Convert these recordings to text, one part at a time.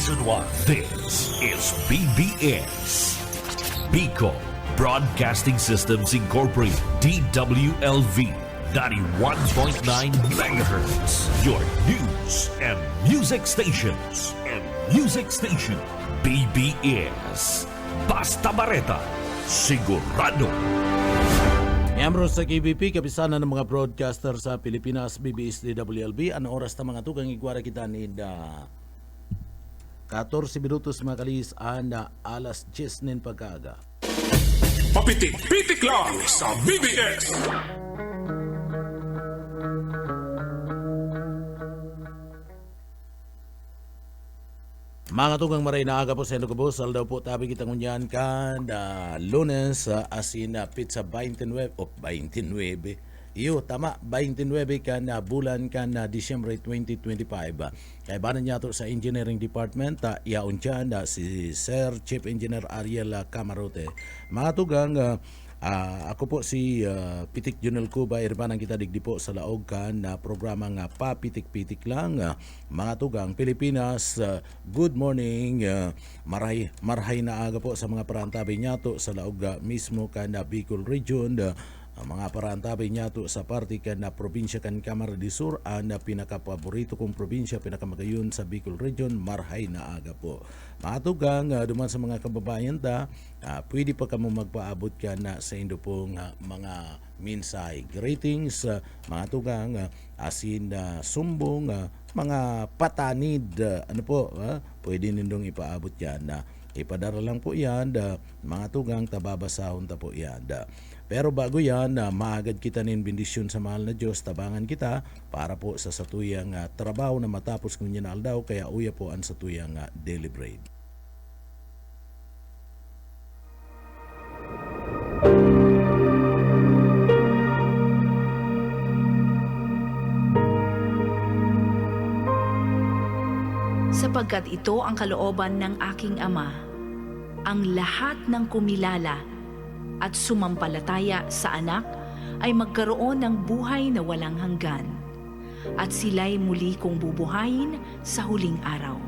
Season 1. This is BBS. Bicol Broadcasting Systems Incorporated. DWLV 91.9 MHz. Your news and music stations. BBS. Basta Bareta. Sigurado. Miyembro sa KBP, kapisanan ng mga broadcaster sa Pilipinas, BBS DWLB. Ano oras na mga tugang igwara kita ni 14 minutos mga kalis anda alas 10 nin pagkaaga. Papitik-pitik lang sa BBS. Mga tugang maray na aga po sa Enocobos, aldaw po tabi kitang unyan kan Lunes asin pizza 29 o 29. Iyo, tama, 29 kan bulan kan Disyembre 2025. Kaya ba niya to sa Engineering Department, iaon dyan si Sir Chief Engineer Ariel Camarote. Mga tugang, ako po si Pitik Junel Cuba, irbanang kita digdi po sa laog kan na programa nga papitik-pitik lang. Mga tugang Pilipinas, good morning. Marhay na aga po sa mga parantabi niya to sa laog mismo kan na Bicol Region. Mga parantabi niya to sa party kan na probinsya kan Camarines Sur, ang pinakapaborito kong probinsya, pinakamagayon sa Bicol Region. Marhay na aga po. Mga tugang, duman sa mga kababayan pwede pa kamo magpaabot ka na sa indo pong mga minsay. Greetings, mga tugang, asin sumbong, mga patanid, pwede nindong ipaabot yan. Ipadara lang po yan, mga tugang, tababasahon ta po yan. Pero bago yan, maagad kita nin bendisyon sa mahal na Diyos, tabangan kita para po sa satuyang trabaho na matapos kung yan aldaw, kaya uya po ang satuyang daily bread. Sapagkat ito ang kalooban ng aking Ama, ang lahat ng kumilala at sumampalataya sa anak ay magkaroon ng buhay na walang hanggan, at sila'y muli kong bubuhayin sa huling araw.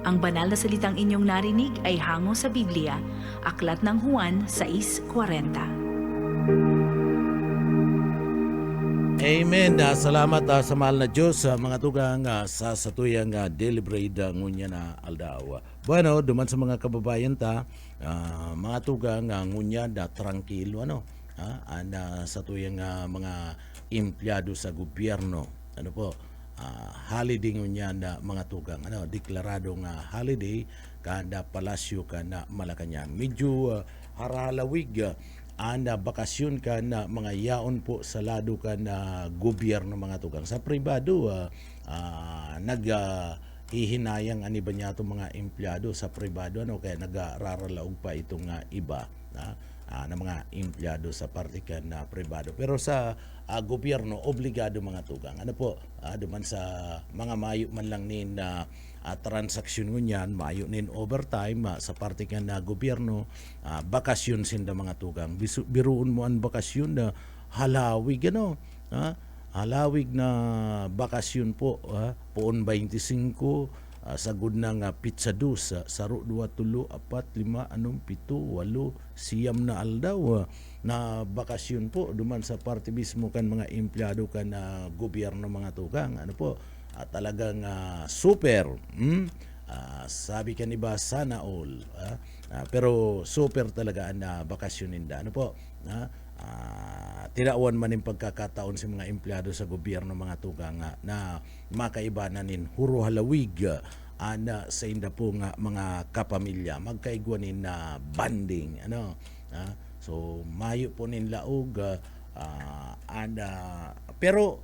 Ang banal na salitang inyong narinig ay hango sa Biblia, Aklat ng Juan 6:40. Amen. Salamat sa mahal na Diyos, mga tugang sa satuyang daily bread ngunya na aldaw. Bueno, duman sa mga kababayan mga tugang ngunya na tranquilo satuyang mga empleyado sa gobyerno. Holiday ngunya na mga tugang, deklaradong holiday kada palasyo kana Malacañang. Medyo haralawig bakasyon ka na mga yaon po sa lado ka na gobyerno mga tugang. Sa pribado, naghihinayang ani ba niya itong mga empleyado sa pribado, kaya nagraralaog pa itong iba na mga empleyado sa parte ka na pribado. Pero sa gobyerno, obligado mga tugang. Duman sa mga mayo man lang nin transaksyon ngunyan, mayo nin overtime sa parte ka na gobyerno, bakasyon sinda mga tugang. Biruun mo ang bakasyon na halawig, halawig na bakasyon po, poon 25, sagud na nga pizza dos, saro 2, 3, 4, 5, 6, 7, 8, siyam na aldaw na bakasyon po duman sa parte mismo kan mga empleyado kan na gobyerno mga tugang. Talagang super. Sabi ka ni ba sana all. Pero super talaga ang bakasyon ninda. Tirawan man yung pagkakataon sa mga empleyado sa gobyerno mga tugang na makaibanan huro halawig sa inda po mga kapamilya magkaigwanin na banding so mayo po nin laog pero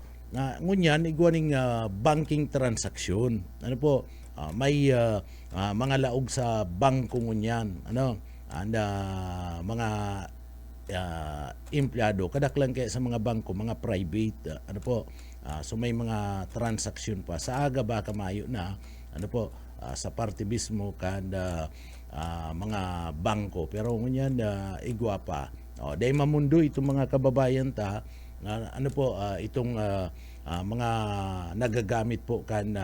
ngunyan igwaning banking transaksyon may mga laog sa bangko ngunyan mga empleyado kadaklan kaya sa mga bangko mga private so may mga transaksyon pa sa aga ba kamayo na sa parte mismo kada mga bangko pero ngunyan igwa pa dahil mamundo itong mga kababayan itong mga nagagamit po kan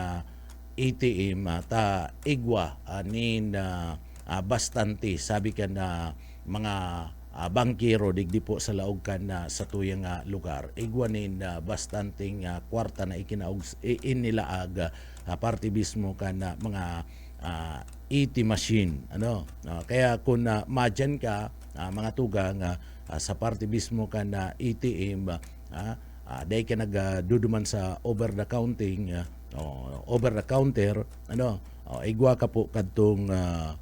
ATM ta igwa nin bastante sabi ka na mga bangkero digdi po sa laog kan sa tuyang lugar igwanin bastanteng kwarta na ikinaog inilaag parte mismo kan mga ATM machine kaya kung madyan ka mga tugang sa parte mismo kan ATM dahil ka nagduduman sa over the counter igwa ka po kadtong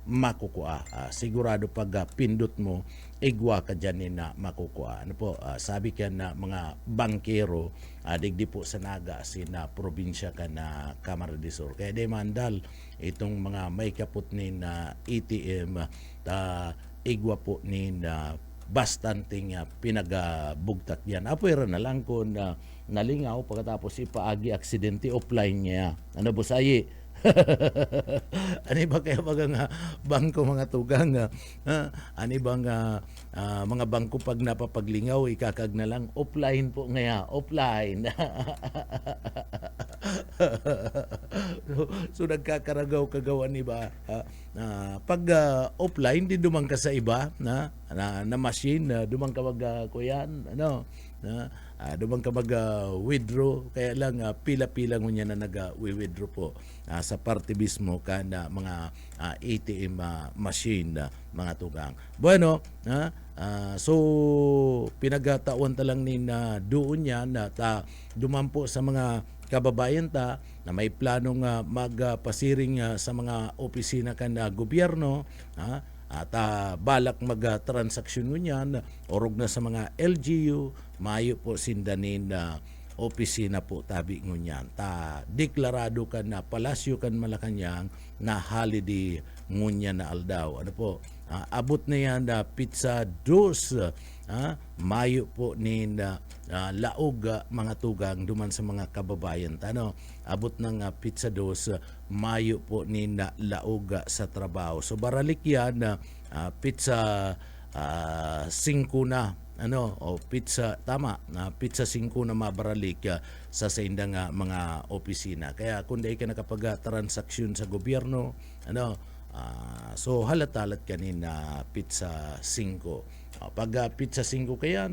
makukuha sigurado pag pindot mo igwa ka dyan na makukuha sabi ka na mga bangkero digdi po sa naga sina probinsya ka na Camarines del Sur kaya di mandal itong mga may kaput ni na ATM igwa po ni na bastanting pinagabugtak yan apuera na lang kung nalingaw pagkatapos ipaagi aksidente offline niya busayi ani ba kaya bagang bangko mga tugang ani bang mga bangko pag napapaglingaw ikakag na lang offline po ngaya offline so nagkakaragaw kagawan ni ba pag offline di dumang ka sa iba na machine dumang ka mag kuyan dumang ka mag withdraw kaya lang pila-pila ngunya na nag-withdraw po sa parte mismo kana mga ATM machine mga tugang bueno so pinagataon ta lang ni na doon yan dumampo sa mga kababayan ta na may planong magpasiring sa mga opisina kan gobyerno at balak mag-transaksyon ngunyan orog na sa mga LGU mayo po sindanin opisina po tabi ngunyan deklarado kan na palasyo kan Malacañang na holiday ngunyan na aldaw abot na yan pizza dos mayo po ni laog mga tugang duman sa mga kababayan abot ng pizza dos mayo po ni laog sa trabaho so baralik yan pizza 5 na pizza tama pizza 5 na mabaralik sa indang mga opisina kaya kung dahil ka nakapag-transaksyon sa gobyerno so halat-halat kanina pizza 5 pag pizza 5 kaya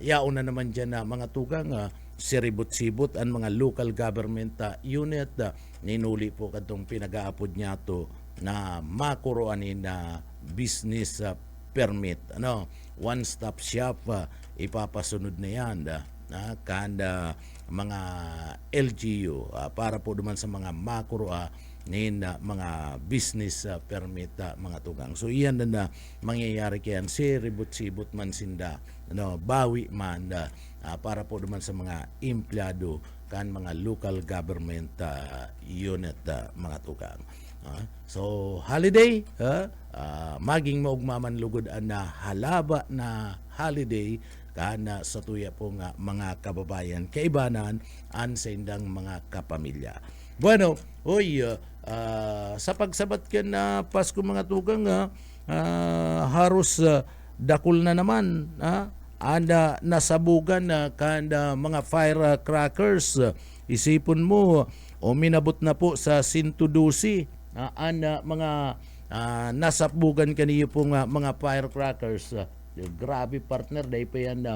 yaon na naman dyan mga tugang siribot-sibot ang mga local government unit ninuli po kadtong pinag-aapod niya to na makuroan na business permit one-stop shop ipapasunod na yan kanda mga LGU para po duman sa mga makro mga business permit mga tugang so iyan na mangyayari kayan si ribot-sibot man sinda bawi man para po duman sa mga empleyado kan mga local government unit mga tugang so holiday maging maugmaman lugod na halaba na holiday kana sa tuya po nga mga kababayan kaibanan an sa indang mga kapamilya bueno sa pagsabat ka na Pasko mga tugang haros dakul na naman anda nasabugan kanda mga firecrackers isipon mo minabot na po sa 112 anda mga nasabugan kaniyo po mga firecrackers grabe partner dahil pa yan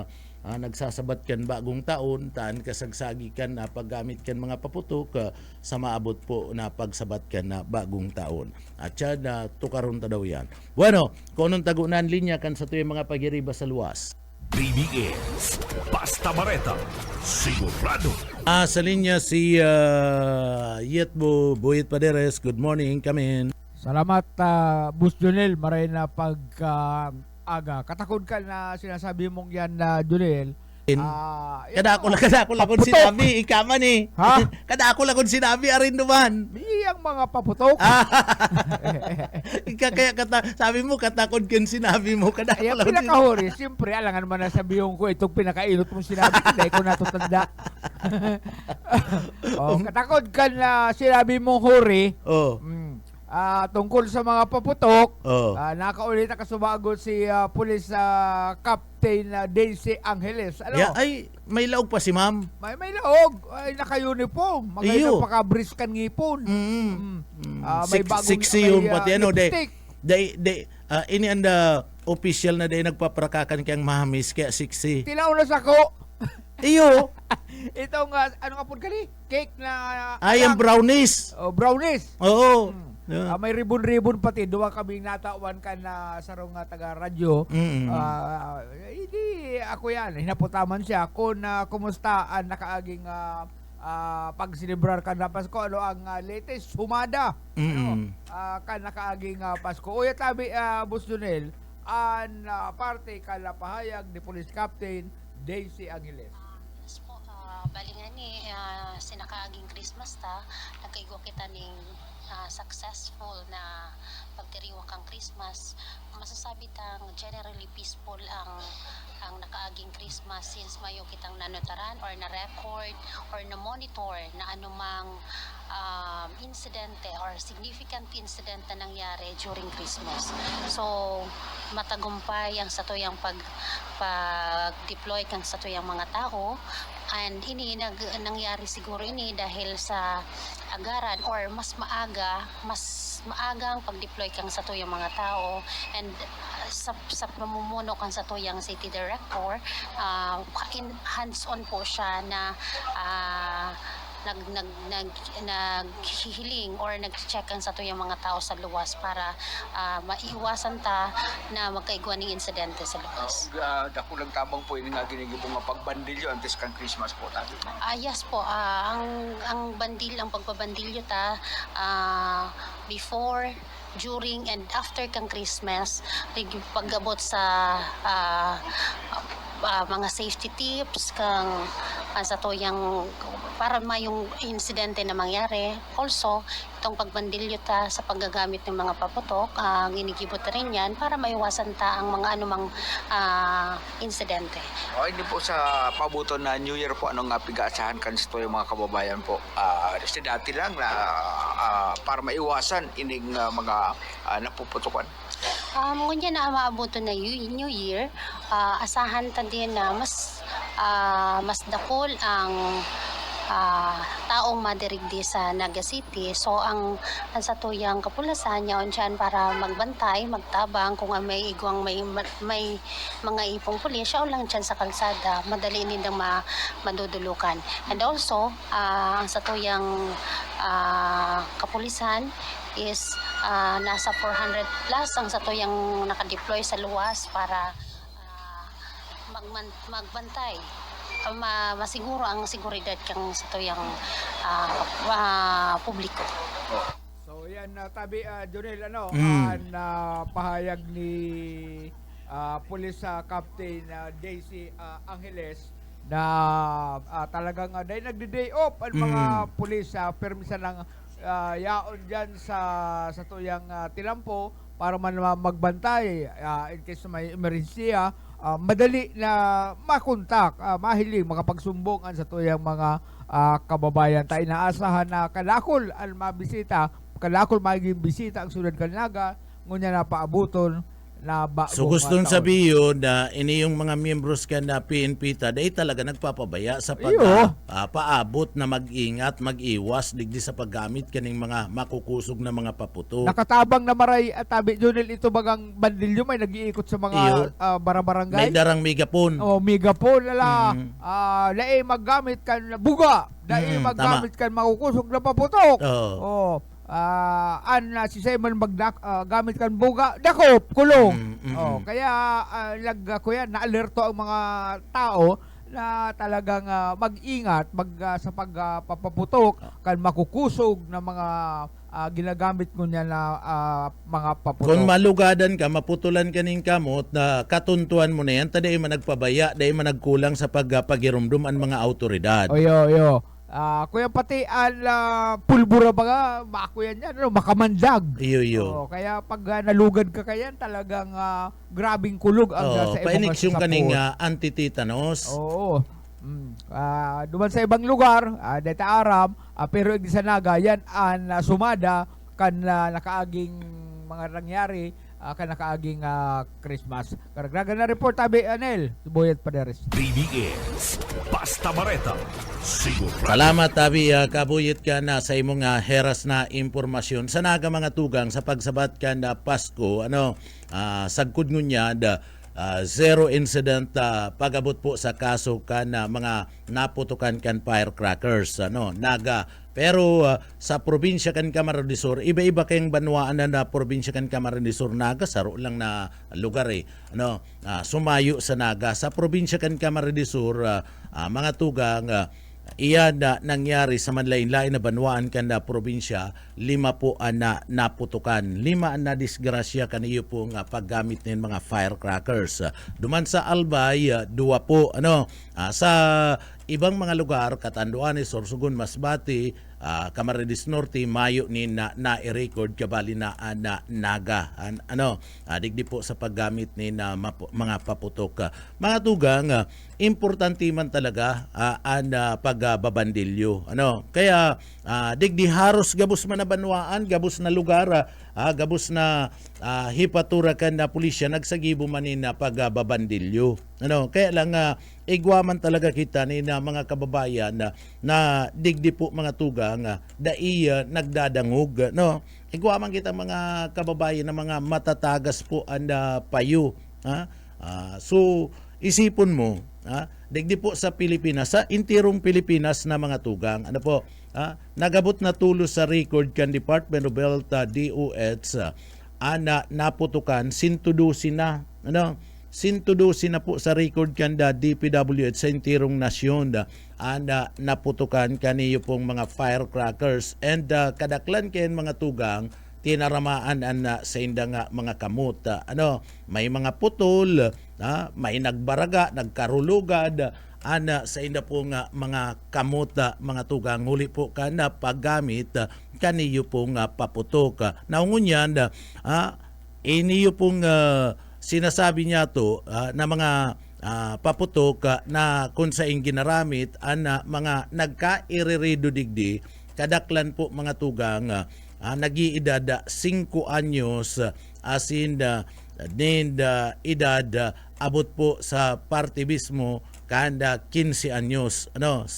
nagsasabat kan bagong taon taan kasagsagi kan paggamit kan mga paputok sa maabot po na pagsabat kan na bagong taon at yan tukaron ta daw yan bueno kung anong tagunan linya kan sa tuyong mga pagiriba sa luwas BBS Basta Bareta sigurado sa linya si Yetbo Buyit Paderes good morning come in Salamat, Bus Junel. Maray na pag-aga. Katakod ka na sinasabi mong yan, Junel. Kada ako lang kung sinabi, ikaman eh. Ha? Kada ako lang kung sinabi, arin naman. Iyang mga paputok. Kaya sabi mo, katakod kung sinabi mo. Kada ako Yung lang pinakahuri, siyempre, alangan man na sabihin ko, itong pinakainot mong sinabi, hindi ko natutanda. Katakod ka na sinabi mong huri, tungkol sa mga paputok, nakaulit na kasubagot si Police Captain Daisy Angeles. Yeah, ay, may laog pa si ma'am. May laog, ay naka-uniform. Iyo. Maganda pakabriskan ngipon. May bagong Siksi yun pati ano, lipstick. ini anda official na day nagpaprakakan kayang mahamis kaya siksi. Tilaw na sako. Iyo, Itong ano nga po kani? Cake na I am brownies. brownies. Oo. May ribon-ribon pati. Duwa kami natawan ka na sarong taga-radyo. Hindi ako yan. Hinaputaman siya kung kumusta ang nakaaging pagsilibrar ka na Pasko. Ano ang latest? Sumada. Ano, ka nakaaging Pasko. Uya tabi, Boss Junel, ang parte kalapahayag ni Police Captain Daisy Angeles. Yes po, bali nga ni sinakaaging Christmas ta, nagkaigo kita ning successful na pagdiriwang kang Christmas. Masasabi tang generally peaceful ang nakaaging Christmas since mayo kitang nanotaran or na record or na monitor na anumang insidente or significant incident na nangyari during Christmas. So matagumpay ang satuyang pag-deploy kang satuyang mga tao, and ini nangyari siguro ini dahil sa agaran or mas maagang pag-deploy kang satuyang mga tao, and sa pamumuno kang satuyang city director, hands-on po siya na naghihiling or nag-check ang satuyang mga tao sa luwas para maiwasan ta na magkaigwan ng insidente sa luwas. Dako lang tabang po ini nga ginigibong nga pagbandilyo antes kan Christmas po tayo. Yes po, ang pagbabandilyo ta before, during and after kang Christmas, paggabot sa mga safety tips kang sa toyang para mayong insidente na mangyari. Also, itong pagbandilyo ta sa paggagamit ng mga paputok, ginigibot rin yan para maiwasan ta ang mga anumang insidente. Hindi po sa pabuto na New Year po anong pigaasahan kan sa yung mga kababayan po. Kasi dati lang na para maiwasan ining mga napuputukan. Ngunyan na maabuto na New Year, asahan ta din na mas dakol ang taong madirigdi sa Naga City. So ang sa tuyang kapulasan niya dyan para magbantay, magtabang kung may igwang may mga ipong pulis, siya lang dyan sa kalsada, madali nindang madudulukan. And also, ang sa tuyang kapulisan is nasa 400 plus ang sa tuyang nakadeploy sa luwas para magbantay, masiguro ang seguridad kang sa tuyang publiko. So yan tabi Jonel pahayag ni Police Captain Daisy Angeles na talagang dahil nagde-day off ang mga pulis permisa ng yaon dyan sa tuyang Tilampo para man magbantay in case may emergency, madali na makontak, mahiling makapagsumbong sa tuyang mga kababayan. Tayo inaasahan na kalakol ang mabisita, kalakol magiging bisita ang sunod Kalinaga, ngunya na paabuton na So gustong sabihin na ini yung mga miyembros ka na PNP dahil talaga nagpapabaya sa paabot na mag-ingat, mag-iwas digdi sa paggamit kaning mga makukusog na mga paputo. Nakatabang na maray at tabi Jonel ito bagang bandilyo may nag-iikot sa mga barabarangay. May darang megapon. Megapon nala. Lae maggamit kan buga. Lae maggamit kan makukusog na paputok. Si Simon gamit kan buga dakop kulong. Kaya na-alerto ang mga tao na talagang mag-ingat sa pagpapaputok kan makukusog na mga ginagamit ko niya na mga paputok. Kung malugadan ka, maputulan ka ning kamot na katuntuan mo na yan, taday man nagpabaya, dahi man nagkulang sa pagpagirumdum ang mga autoridad. Yo. Kuya pati pulbura ba mako yan makamandag. Iyo. Kaya pag nalugad ka kayan talagang grabing kulog ang sa ibang painiks yung kaning antitetanos. Duman sa ibang lugar, deta Aram, pero di sa Naga yan ang sumada kan nakaaging mga nangyari kanakaaging Christmas. Karagdagan na report tabi Anel, Boyet Paderes. BBS. Basta Bareta. Sigurado. Salamat tabi kabuyit ka na sa imong heras na impormasyon sa naga mga tugang sa pagsabat ka na Pasko sagkod ngunya zero incident pagabot po sa kaso kan mga naputukan kan firecrackers naga pero sa probinsya kan Camarines Sur iba-iba kayong banwaan na probinsya kan Camarines Sur naga saro lang na lugar sumayo sa naga sa probinsya kan Camarines Sur mga tugang iyan na nangyari sa manlain-lain na banwaan kan na probinsya, 5 po na naputukan. 5 na disgrasya kaniyo po nga paggamit ng mga firecrackers. Duman sa Albay, 2 po. Sa ibang mga lugar, Catanduanes, Sorsogon, Masbate, Camarines Norte, Mayo ni na-record kabali na naga. Digdi po sa paggamit ni mga paputok. Mga tugang, importante man talaga ang pagbabandilyo. Kaya digdi haros gabos man na banwaan, gabos na lugar, gabos na hipatura kan na pulisya nagsagibo man ni na pagbabandilyo. Kaya lang igwaman talaga kita ni na mga kababayan na digdi po mga tugang dai nagdadangog igwaman kita mga kababayan na mga matatagas po ang payo so isipon mo digdi po sa Pilipinas sa intirong Pilipinas na mga tugang nagabot na tulos sa record kan Department of Health DOH naputukan 112 na 112 na po sa record kanda DPWH sa intirong nasyon naputukan kaniyo pong mga firecrackers and kadaklan kayan mga tugang tinaramaan sa indang mga kamot may mga putol may nagbaraga nagkarulugad sa inda po mga kamot mga tugang huli po kana paggamit kaniyo pong paputok naungunyan iniyo pong sinasabi niya to na mga paputok na kung saing ginaramit mga nagka-irirido digdi kadaklan po mga tugang nag-iedad 5 anyos asin edad abot po sa parte mismo kanda 15 anyos 5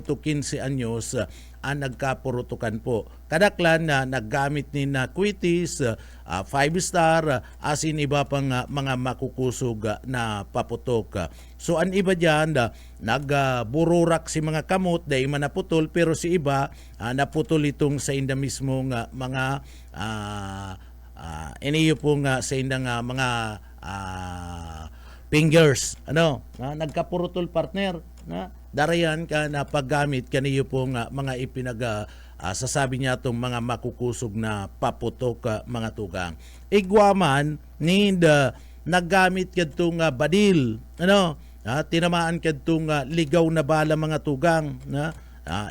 to 15 anyos nagkapurutukan po. Kadaklan na naggamit ni na quitis, 5-star, asin iba pang mga makukusog na paputok. So ang iba dyan, nagbururak si mga kamot, dahil man naputol, pero si iba, naputol itong sa inda mismong mga iniyo pong sa indang mga fingers nagkapurutol partner darayan ka na paggamit kaniyo pong mga sasabi niya itong mga makukusog na paputok mga tugang igwaman naggamit kadtong badil tinamaan kadtong ligaw na bala mga tugang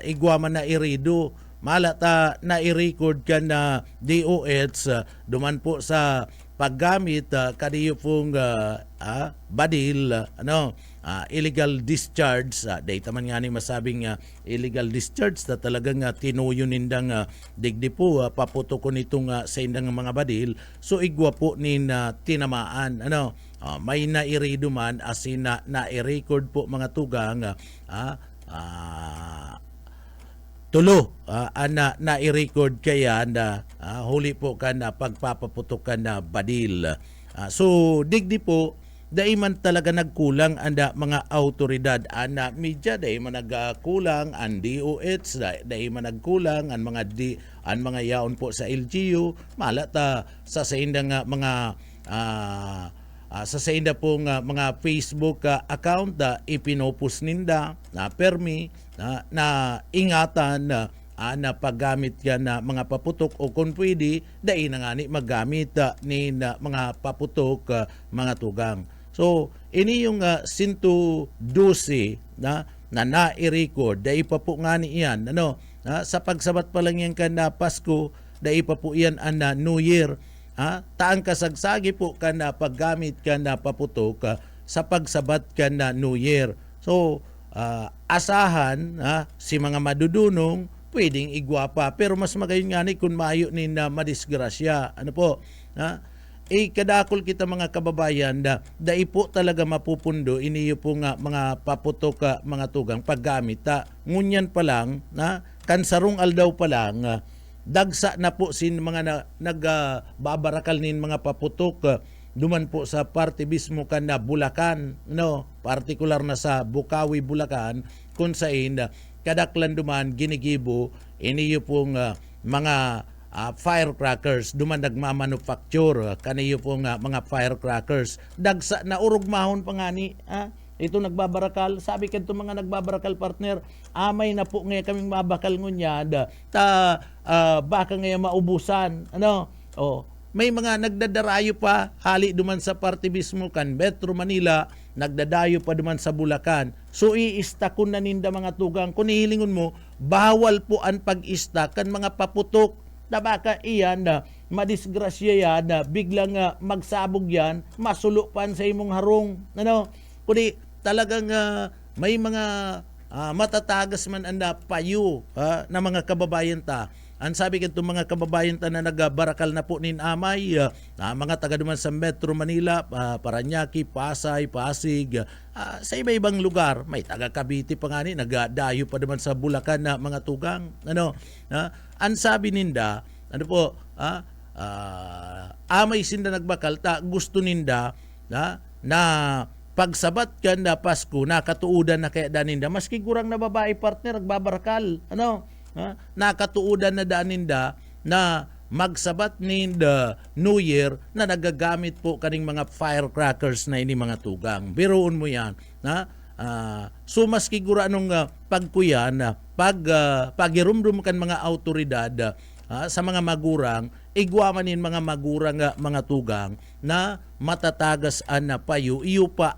igwaman na irido malata na i-record ka na DOH duman po sa paggamit kaniyo pong badil illegal discharge data man nga ni masabing illegal discharge na talagang tinuyo nindang digdi po paputokon itong sa indang mga badil so igwa po nin tinamaan may nairido man asin na-record po mga tugang tulo na-record kaya na huli po ka na pagpapaputok ka na badil so digdi po dahil man talaga nagkulang ang mga autoridad ana media dahil man nagkulang ang DOH dahil man nagkulang ang mga yaon po sa LGU malata sa saindang mga sa sainda pong mga Facebook account ipinopos ninda na permi na ingatan na paggamit yan na mga paputok o kung pwede dahil na nga ni maggamit ni mga paputok mga tugang. So, ini yung 112 na na-record dahil pa po nga ni iyan sa pagsabat pa lang yan ka na Pasko dahil pa po iyan ang New Year taang kasagsagi po ka na paggamit ka na paputok sa pagsabat ka na New Year. So, asahan si mga madudunong pwedeng igwapa pero mas magayon nga ni kung maayo ni na madisgrasya. kadakol kita mga kababayan dai po talaga mapupundo iniyo po nga mga paputok mga tugang paggamit ngunyan pa lang na kansarong aldaw pa lang dagsa na po sin mga nagbabarakal nin mga paputok duman po sa parte mismo kan na Bulacan, no, partikular na sa Bukawi, Bulacan, kung saan kadaklan duman ginigibo iniyo pong mga firecrackers duman nagmamanufacture kaniyo pong mga firecrackers dagsa na urugmahon pa nga ni ito nagbabarakal sabi kadto mga nagbabarakal partner amay na po nga kaming mabakal ngunya baka nga maubusan may mga nagdadarayo pa hali duman sa parte mismo kan Metro Manila nagdadayo pa duman sa Bulacan so iistakon na ninda mga tugang kung hilingon mo bawal po ang pag-istak kan mga paputok na baka iyan na madisgrasya yan na biglang magsabog yan masulupan sa imong harong kundi talagang may mga matatagas man ang payo na mga kababayan ta. Ang sabi kito mga kababayan ta na nagbarakal na po nin amay, mga taga duman sa Metro Manila, Paranaque, Pasay, Pasig, sa iba-ibang lugar, may taga Cavite pa nga ni, nagdayo pa duman sa Bulacan na mga tugang. Ang sabi ninda, amay sinda nagbakal, gusto ninda na pagsabat ka na Pasko, nakatuudan na kaya daninda, maski gurang na babae partner, nagbabarakal, nakatuudan na daninda na magsabat ni the New Year na nagagamit po kaning mga firecrackers na ini mga tugang. Biruon mo yan. So maski gura anong pagkuyan, pagirumdum kan mga autoridad sa mga magurang, igwamanin mga magurang mga tugang na matatagas na payo, iyo pa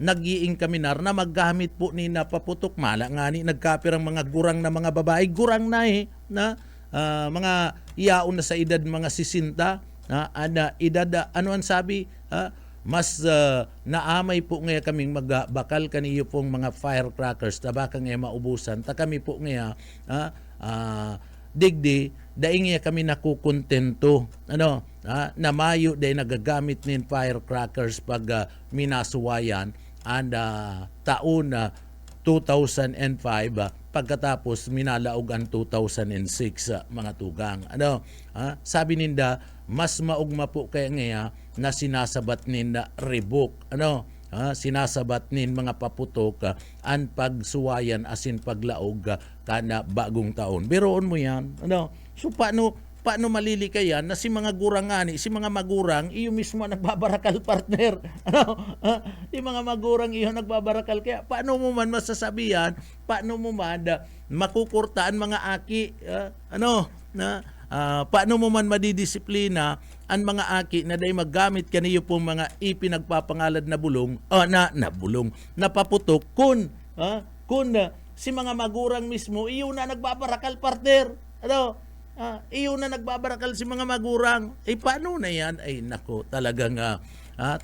nag-iing kaminar na maggamit po ni napaputok mala nga ni nagkapirang mga gurang na mga babae gurang na mga iyaon na sa edad mga 60 edad ano ang sabi mas naamay po nga kaming magbakal kaniyo pong mga firecrackers tabaka nga maubusan ta kami po nga digdi daing kami nakukontento na mayo day nagagamit nin firecrackers pag minasuwayan and taon 2005 pagkatapos minalaog ang 2006 mga tugang sabi ninda mas maugma po kaya nga na sinasabat ninda rebook sinasabat nin mga paputok ang pagsuwayan asin paglaog kana bagong taon. Biroon mo yan. So paano malili kayan na si mga gurang ani, si mga magurang iyo mismo nagbabarakal partner. Si mga magurang iyo nagbabarakal kaya paano mo man masasabihan, paano mo man makukurtaan mga aki paano mo man madidisiplina ang mga aki na day maggamit kaniyo pong mga ipinagpapangalad na bulong na paputok kun si mga magurang mismo iyo na nagbabarakal partner iyo na nagbabarakal si mga magurang paano na yan ay nako talagang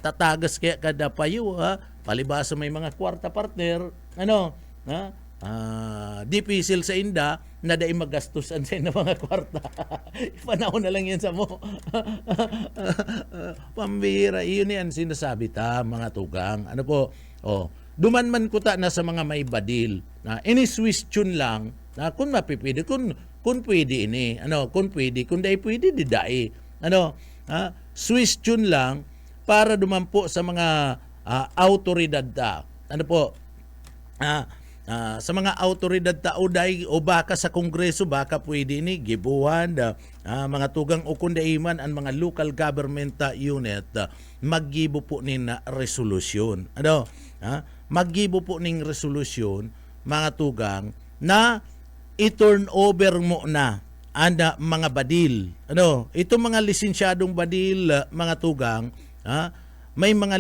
tatagas kaya kada payo palibasa may mga kwarta partner dipisil sa inda na dai magastusan sa na mga kwarta. Ipanahon na lang yan sa mo. Pambira, iyon yan sinasabi ta mga tugang. Duman man kuta na sa mga may badil. Ini Swiss tune lang na kung mapipili, kung pwede ini. Kung pwede, kung dai pwede, di dai. Swiss tune lang para dumampo sa mga autoridad ta. Sa mga autoridad tao dahil o baka sa kongreso baka pwede ni gibuhan mga tugang o kundaiman ang mga local government unit maggibo po nin resolusyon maggibo po ning resolusyon mga tugang na i-turn over mo na ang mga badil ito mga lisensyadong badil mga tugang may mga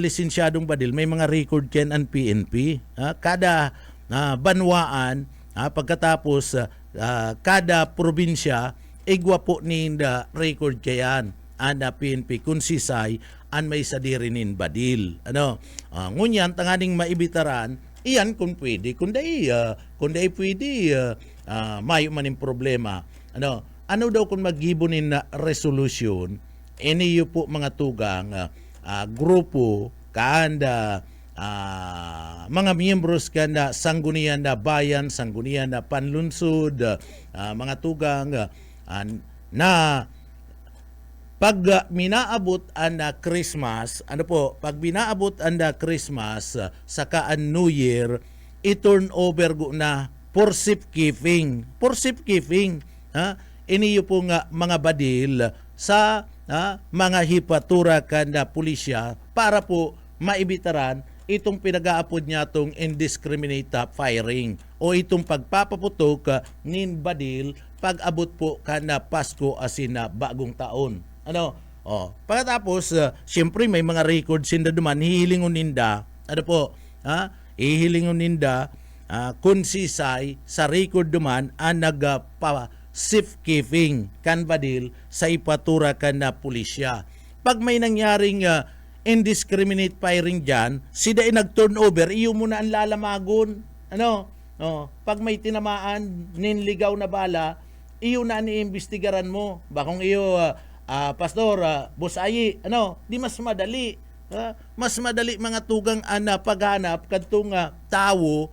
lisensyadong badil, may mga record ken ang PNP. Kada banwaan, pagkatapos kada probinsya, igwa po ninda record kayan. Ana PNP kung sisay, an may sadirinin badil. Ngunyan, tanganing maibitaran, iyan kung pwede. Kung dai pwede, mayo man yung problema. Ano daw kung maggibonin na resolution, iniyo po mga tugang grupo kanda mga miyembros kanda sanggunian na bayan, sanggunian na panlunsod, mga tugang na pag minaabot ang Christmas, pag minaabot ang Christmas saka ang New Year, i-turn over go na for safekeeping. For safekeeping, iniyo po nga mga badil sa mga hipatura kanda pulisya para po maibitaran itong pinag-aapod niya itong indiscriminate firing o itong pagpapaputok nin badil pag-abot po kana Pasko asin na bagong taon. Pagkatapos, siyempre may mga records sinda duman, hihilingon ninda, hihilingon ninda, konsisay sa record duman ang safekeeping kan badil sa ipatura kan na pulisya. Pag may nangyaring indiscriminate firing dyan, sida nag-turnover, iyo muna ang lalamagon. Pag may tinamaan, ninligaw na bala, iyo na iniimbestigaran mo. Bakong iyo, Pastor, Boss Ayi, di mas madali. Mas madali mga tugang paghanap kadtong tao,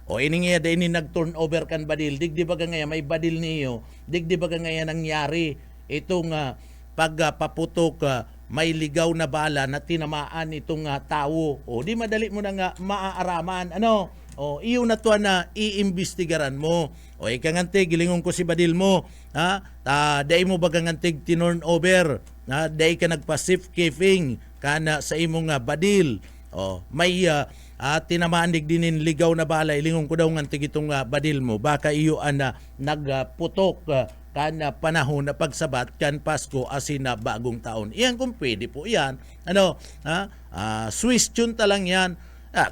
o ini nga din nag-turnover kan badil, digdi baga nga may badil niyo, digdi baga nga nangyari itong pagpaputok, may ligaw na bala na tinamaan itong tao, o di madali mo na nga maaaraman, iyo na to na iimbestigaran mo, o ikangantig gilingon ko si badil mo, dai mo baga ngantig tinurn over, dai ka nagpa-safekeeping kana sa imong badil, may tinamaan digdinin ligaw na bala, ilingon ko daw ngantig itong badil mo, baka iyo nagputok kana panahon na pagsabat kan Pasko asin na bagong taon. Iyan kung pwede po yan. Swiss tune talang yan.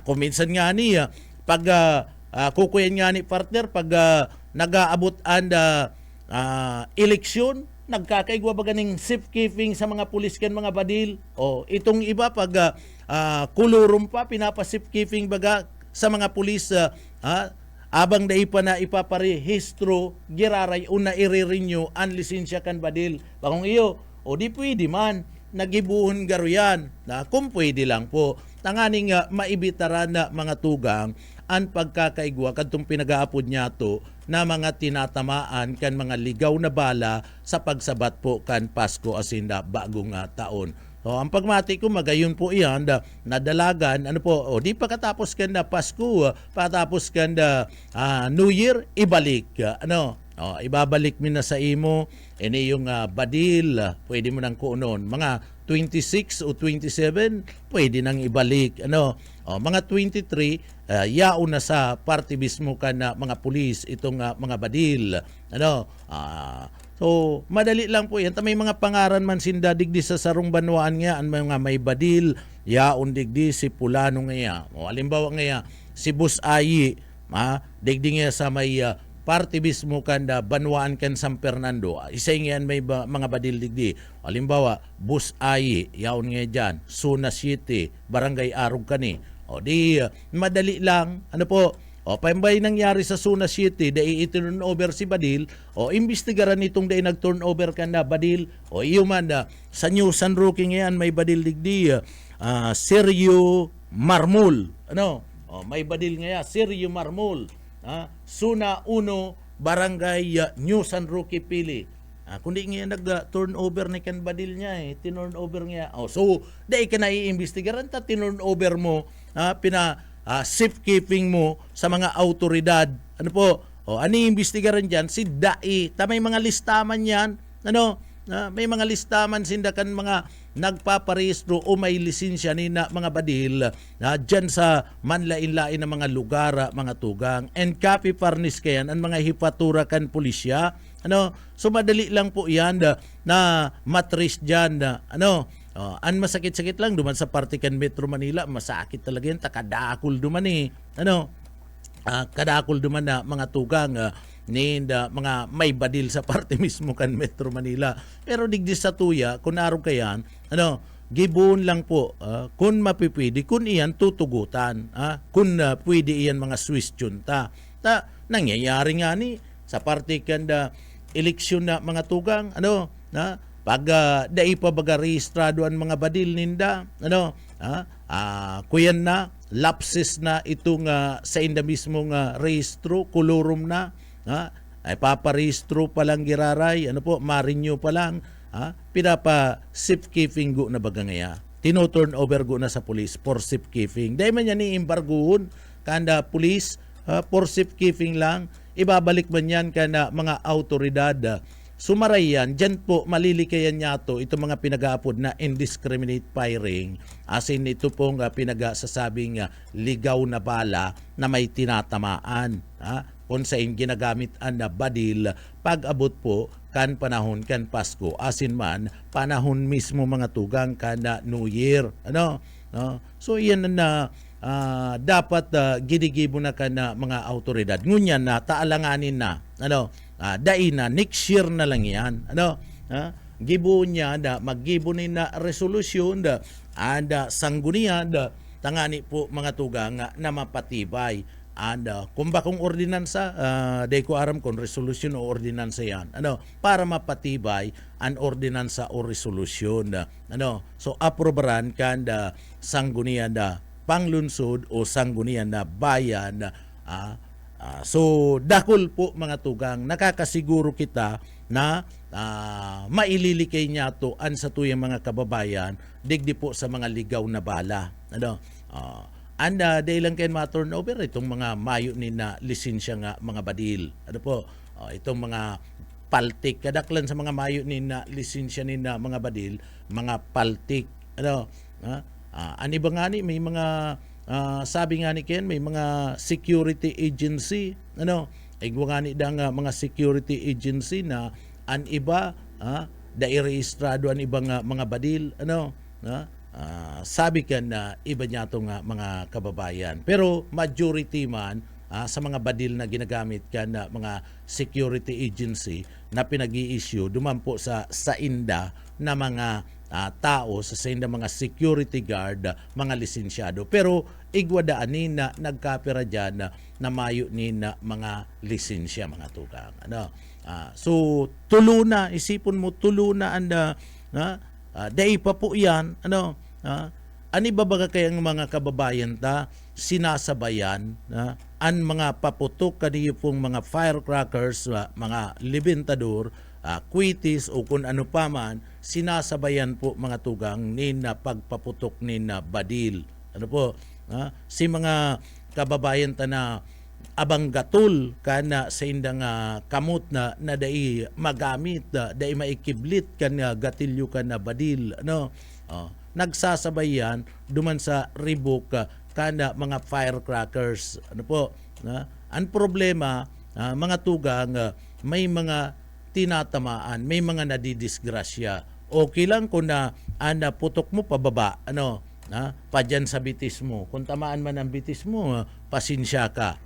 Kuminsan nga niya, pag kukuyan nga ni partner, pag nag-aabot ang eleksyon, nagkakaigwa ba ganing safekeeping sa mga pulis kan mga badil? Itong iba, pag kulurum pa, pinapa-safekeeping baga sa mga pulis, abang dai pa na ipaparehistro, giraray o na i-renew ang lisensya kan badil. Bakong iyo, di pwede man, nagibuhon garo yan. Kung pwede lang po, tanganing maibitaran na mga tugang ang pagkakaigwa kadtong pinag-aapod niya to na mga tinatamaan kan mga ligaw na bala sa pagsabat po kan Pasko asin na bagong taon. Ang pagmati ko magayon po iyan na dalagan di pa katapos kan na Pasko, patapos kan na New Year ibalik ibabalik mi na sa imo ini yung badil, pwede mo nang kuonon mga 26 o 27 pwede nang ibalik mga 23 yaon na sa party mismo kan na mga pulis itong mga badil so, madali lang po yan. May mga pangaran man sinda digdi sa sarong banwaan nga, ang mga may badil, yaon digdi si Pulano nga. Halimbawa nga, si Boss Ayi, digdi nga sa may party mismo kanda banwaan kan San Fernando. Isa nga may mga badil digdi. Halimbawa, Boss Ayi, yaon nga dyan, Suna City, Barangay Arog kani. Di madali lang, pambay nangyari sa Suna City, dahil i-turn over si badil, imbestigaran itong dahil nag-turn over ka na badil, iyo man sa New San Roque ngayon may badil digdi, Sergio Marmol, may badil ngayon, Sergio Marmol, Suna 1, Barangay New San Roque Pili. Kundi nga nag-turn over na kan badil niya, tinurn over niya. So, dahil ka na i-imbestigaran, tinurn over mo, safekeeping mo sa mga autoridad. Iimbestigaran dyan si DAI. May mga listaman yan. May mga listaman sindakan mga nagpaparehistro o may lisensya ni na mga badil dyan sa manlain-lain na mga lugar, mga tugang. And copy farnis kayan ang mga hipatura kan pulisya. So madali lang po yan na matris dyan. Ang masakit-sakit lang duman sa Partikan Metro Manila, masakit talaga yan, takadakol duman kadakol duman na mga tugang mga may badil sa parte mismo kan Metro Manila. Pero digdi sa tuya, kung araw kayan, gibon lang po, kung mapipwede, kung iyan tutugutan, kung pwede iyan mga Swiss junta. Nangyayari nga ni sa Partikan eleksyon na mga tugang, pag dai pa baga rehistrado ang mga badil ninda, kuyan na, lapses na itong sa inda mismong rehistro, kulurum na, ay paparehistro pa lang giraray, ma-renew pa lang, pinapa safekeeping go na baga ngaya. Tino-turn over go na sa police for safekeeping. Dahil man yan i-embargoon kanda police for safekeeping lang, ibabalik man yan kana mga autoridad. Sumaray yan, dyan po malilikayan niya to itong mga pinag-aapod na indiscriminate firing, as in ito pong pinag-sasabing ligaw na bala na may tinatamaan. Kung saan ginagamit ang badil pag-abot po kan panahon kan Pasko, asin man panahon mismo mga tugang kan New Year. So iyan na dapat ginigibo na kan mga autoridad. Ngunyan na taalanganin na dai na next year na lang yan. Gibo niya maggibunin na resolusyon ada sanggunian tangani po mga tugang na mapatibay. Kung bakong ordinansa, day ko aram kung resolution o ordinansa yan. Para mapatibay ang ordinansa o resolution. So aprobaran kan sanggunian panglunsod o sanggunian na bayan. So dakol po mga tugang, nakakasiguro kita na maililikay niya to an sa tuyang mga kababayan digdi po sa mga ligaw na bala. Dahil lang kayo ma-turn over itong mga mayo ni na lisensya nga mga badil. Itong mga paltik, kadaklan sa mga mayo ni na lisensya ni na mga badil, mga paltik. Ani ba nga ni, may mga sabi nga ni Ken, may mga security agency, igwa nga ni da nga mga security agency na an iba, dai-rehistrado an ibang mga badil, sabi ka na iba niya itong mga kababayan. Pero majority man sa mga badil na ginagamit ka na mga security agency na pinag-i-issue duman po sa inda na mga tao, sa inda mga security guard, mga lisensyado. Pero igwadaanin na nagkapira dyan na mayo ni na mga lisensya mga tukang. So tulo na, isipon mo tulo na anda dahil pa po yan, ani ba baga kayang mga kababayan ta sinasabayan an mga paputok kaniyo pong mga firecrackers, mga libintador, kwitis o kung ano pa man, sinasabayan po mga tugang ni na pagpaputok ni na badil. Si mga kababayan ta na abang gatul kana sa indang kamot na dai magamit, dai maikiblit kan gatilyo kan na badil. Nagsasabay yan duman sa ribok kana mga firecrackers. Ang problema, mga tugang, may mga tinatamaan, may mga nadidisgrasya. Okay lang kung putok mo pababa, pa dyan sa bitis mo. Kung tamaan man ang bitis mo, pasensya ka.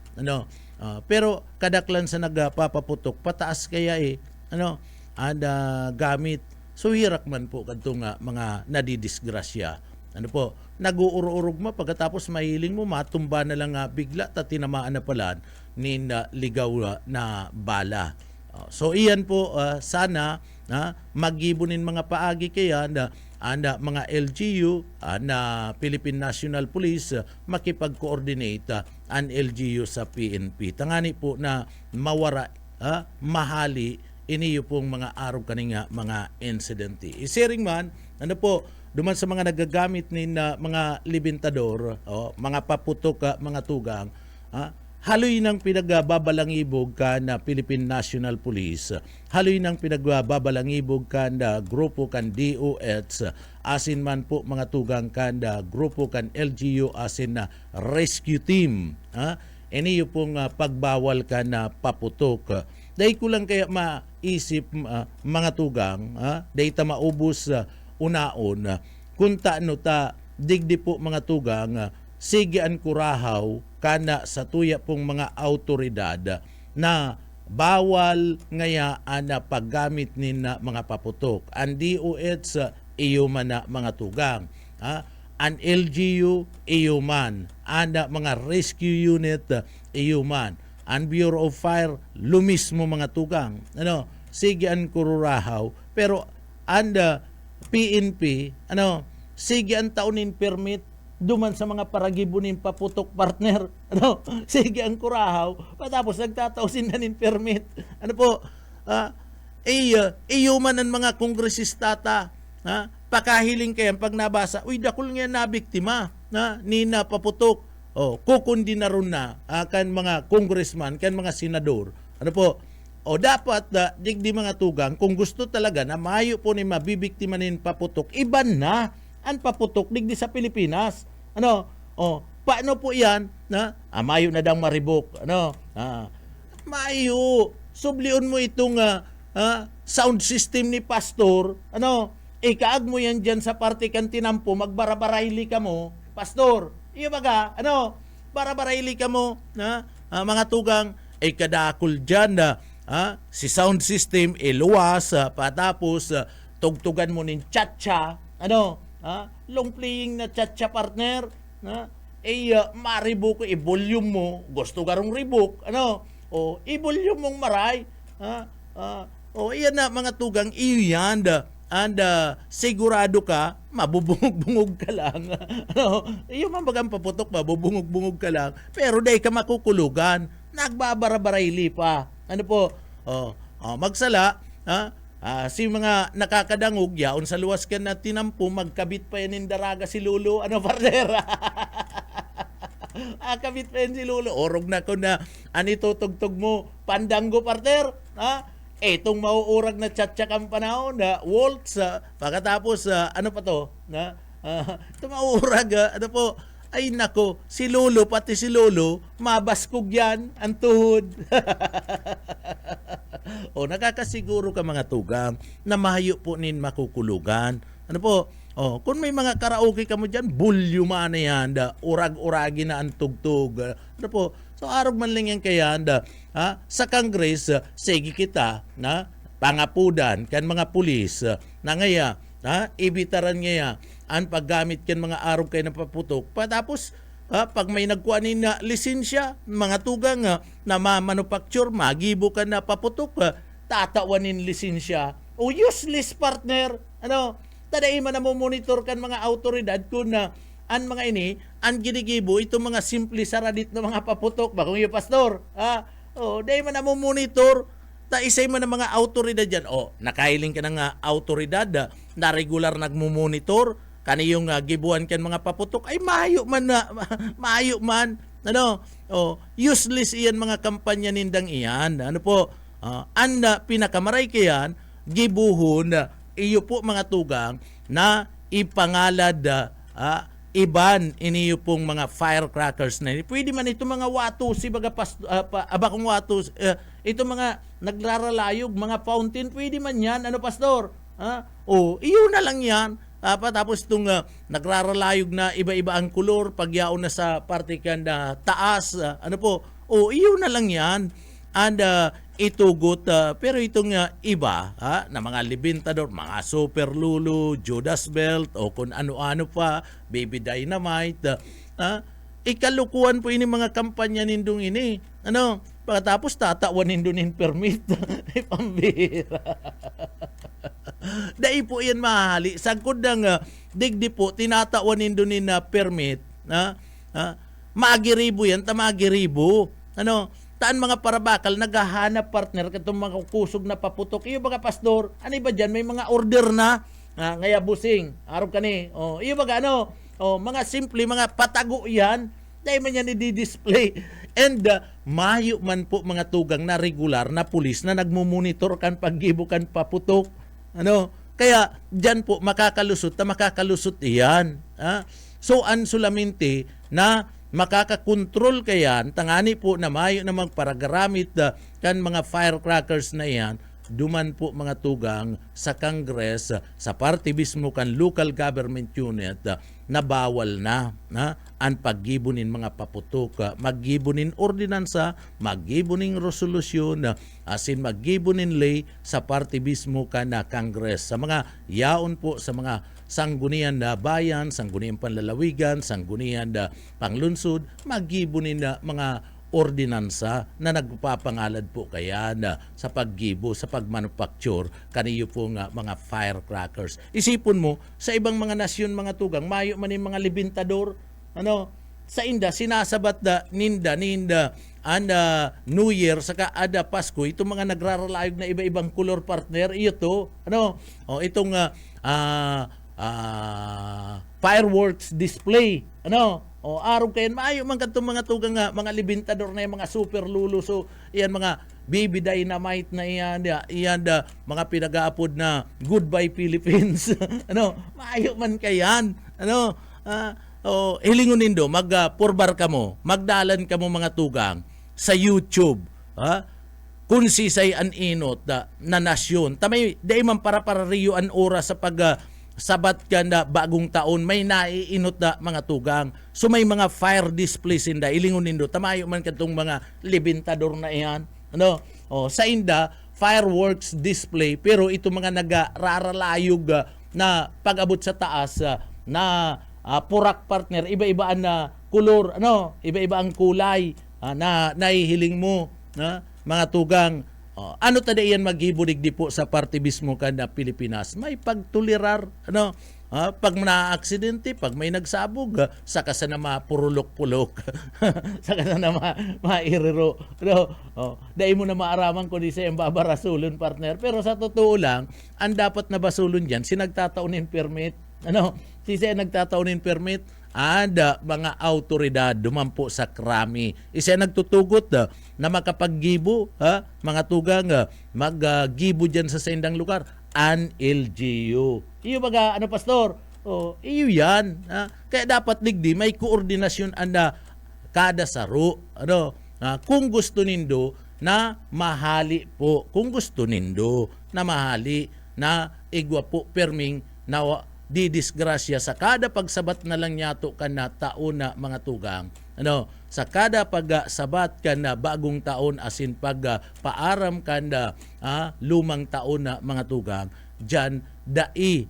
Pero kadaklan sa nagpapaputok, pataas kaya gamit. So hirak man po kadtong mga nadidisgrasya. Nag-uururog mo pagkatapos mahiling mo, matumba na lang bigla at tinamaan na pala ni ligaw na bala. So iyan po sana magibunin mga paagi kaya na mga LGU na Philippine National Police makipag-coordinate ang LGU sa PNP. Tangani po na mawara mahali iniyo pong mga araw kaninga mga incidente. Isiring man, duman sa mga nagagamit ni mga libintador, mga paputok, mga tugang, haloy ng pinagbabalangibog ka na Philippine National Police, haloy ng pinagbabalangibog ka na grupo kan DOH, asin man po mga tugang ka na grupo kan LGU, asin na rescue team. Iniyo pong pagbawal ka na paputok. Dahil ko lang kaya maisip mga tugang, dahil ta maubos unaon, kung taano ta digdi po mga tugang, sigian kurahaw kana sa tuya pong mga autoridad na bawal ngaya na paggamit ni na mga paputok. Ang DOH iyo man na mga tugang. Ang LGU iyo man. Ana mga rescue unit iyo man. Ang Bureau of Fire lumismo mga tugang. Sigian kururahaw pero and PNP, sige ang taunin permit duman sa mga paragibunin paputok partner. Sige ang kurahaw, patapos nagtatausin na nin permit. Iyo man ang mga kongresistata, pakahiling kayan pag nabasa, uy, dakul nga na biktima, ni napaputok. Kukundi na ron na kan mga congressman, kan mga senador. Dapat digdi mga tugang, kung gusto talaga na mayo po ni mabibiktima nin paputok, iban na ang paputok digdi sa Pilipinas. Paano po yan? Mayo na dang maribok. Mayo. Subliun mo itong sound system ni pastor. Ikaag mo yan dyan sa parte kan tinampo, magbarabarayli ka mo, pastor. Iyo baga, barabarayli ka mo, mga tugang, kadakol dyan si sound system, luwas, patapos, tugtugan mo nin cha-cha, long playing na cha-cha partner, maribok, i-volume mo, gusto garong ribok, i-volume mong maray, iyan na mga tugang, iyan, and sigurado ka, mabubungog-bungog ka lang. Yung mambagang paputok, mabubungog-bungog ka lang, pero dahil ka makukulugan, nagbabarabarayli pa. Magsala, si mga nakakadangog yaon sa luwas ka na tinampo, magkabit pa yan in daraga si Lolo, partner? Kabit pa yan si Lolo. Orog na ko na, tugtog mo, pandanggo, partner? Itong mauurag na tchatcha kang panahon na waltz, pagkatapos, ito mauurag, ay nako, si Lolo, pati si Lolo, mabaskog yan, ang tuhod. Nakakasiguro ka mga tugang na mahayo po nin makukulugan. Kung may mga karaoke ka mo dyan, bulyuma na yan, urag-uragi na ang tugtog. So arog man lang yan kaya, sa Congress, sige kita, pangapudan kan mga pulis, na ngaya, ibitaran ngaya, ang paggamit kan mga arog kayo ng paputok. Patapos, pag may nagkuhanin na lisensya, mga tugang na manufacture, magibo ka na paputok, tatawanin lisensya. Useless partner. Tadai man na mo monitor kan mga autoridad kung ang mga ini, ang ginigibo, itong mga simple saradit na mga paputok, bagong yung pastor. Dahil man na mo monitor, isay man ng mga autoridad dyan. Nakailing ka ng autoridad na regular nagmumonitor, kaniyong gibuan kan mga paputok, ay mayo man. Useless iyan mga kampanya nindang iyan. Pinakamaray kayan, gibuhon, iyo po mga tugang, na ipangalad, iban iniyo pong mga firecrackers na pwede man ito mga watusi abakong watus ito mga naglaralayog mga fountain, pwede man yan pastor, iyo na lang yan. Tapos itong nagraralayog na iba-iba ang kulor pagyaon na sa parte kan taas, iyo na lang yan. And itugot, pero itong iba na mga libintador, mga Super Lulu, Judas Belt, o kung ano-ano pa, Baby Dynamite, ikalukuhan po ini mga kampanya nindong ini. Pagkatapos tatawan nindong permit. Pambira. Dahil po yan mahali. Sagkod ng digdi po, tinatawan nindong na permit. Magiribo yan, tamagiribo. Taan mga parabakal, naghahanap partner katong mga kusog na paputok. Iyo baga pastor, ba dyan? May mga order na. Ngaya busing, araw kani. Iyo baga mga simple, mga patago yan. Dahil man yan i-display. And mayo man po mga tugang na regular na pulis na nagmumonitor kan paggibo kan paputok. Kaya dyan po makakalusot iyan. So ansulamente na makakakontrol kayan, tangani po na mayo na magparagaramit kan mga firecrackers na iyan, duman po mga tugang sa Congress, sa party mismo kan local government unit, na bawal na ang paggibunin mga paputok, maggibunin ordinansa, maggibunin resolusyon, asin maggibunin lay sa party mismo kan na Congress. Sa mga yaon po, sa mga sanggunian na bayan, sanggunian panlalawigan, sanggunian na panglunsod, maggibunin na mga ordinansa na nagpapangalad po kaya na sa paggibo, sa pagmanufacture kaniyo po nga mga firecrackers. Isipon mo, sa ibang mga nasyon, mga tugang, mayo man yung mga libintador, sa inda, sinasabat da, ninda, and New Year, saka ada Pasko, itong mga nagraralayog na iba-ibang color partner, iyo to, itong fireworks display, araw kayan, maayo man katong mga tugang nga, mga libintador na yung mga super lulo, so iyan mga baby dynamite na iyan mga pinag-aapod na Goodbye Philippines, maayo man kayan, hilingon nindo, purbar ka mo, magdalan ka mo mga tugang sa YouTube, kung sisay an inot na nasyon, tamay, day man para riyo an oras sa sabat ka na bagong taon, may naiinot na mga tugang. So may mga fire displays inda, ilingon nindo, tamayo man katong mga libintador na iyan. Sa inda, fireworks display, pero ito mga nagraralayog na pag-abot sa taas na purak partner, iba-iba na kulor, iba-iba ang kulay na nahihiling mo, mga tugang. Ano tada iyan maghibulig po sa parte mismo kada Pilipinas? May pagtulirar, pag na-aksidente, pag may nagsabog, saka sa na mapurulok-pulok, saka na mairiro. Dahil mo na maaraman ko di sa yung babarasulon, partner. Pero sa totoo lang, ang dapat na basulon dyan, sinagtataunin permit. Sisa nagtataunin permit, ada mga autoridad dumampo sa krami. Isa nagtutugot na makapaggibo, mga tugang maggibo dyan sa sendang lugar, an LGU. Iyo baga, pastor? Iyo yan. Kaya dapat ligdi, may koordinasyon anda kada saro. Kung gusto nindo na mahali po, kung gusto nindo na mahali na igwa po perming na di disgrasya sa kada pagsabat na lang yato ka na taon na mga tugang, sa kada pagsabat ka na bagong taon asin paaram ka na lumang taon na mga tugang, dyan dai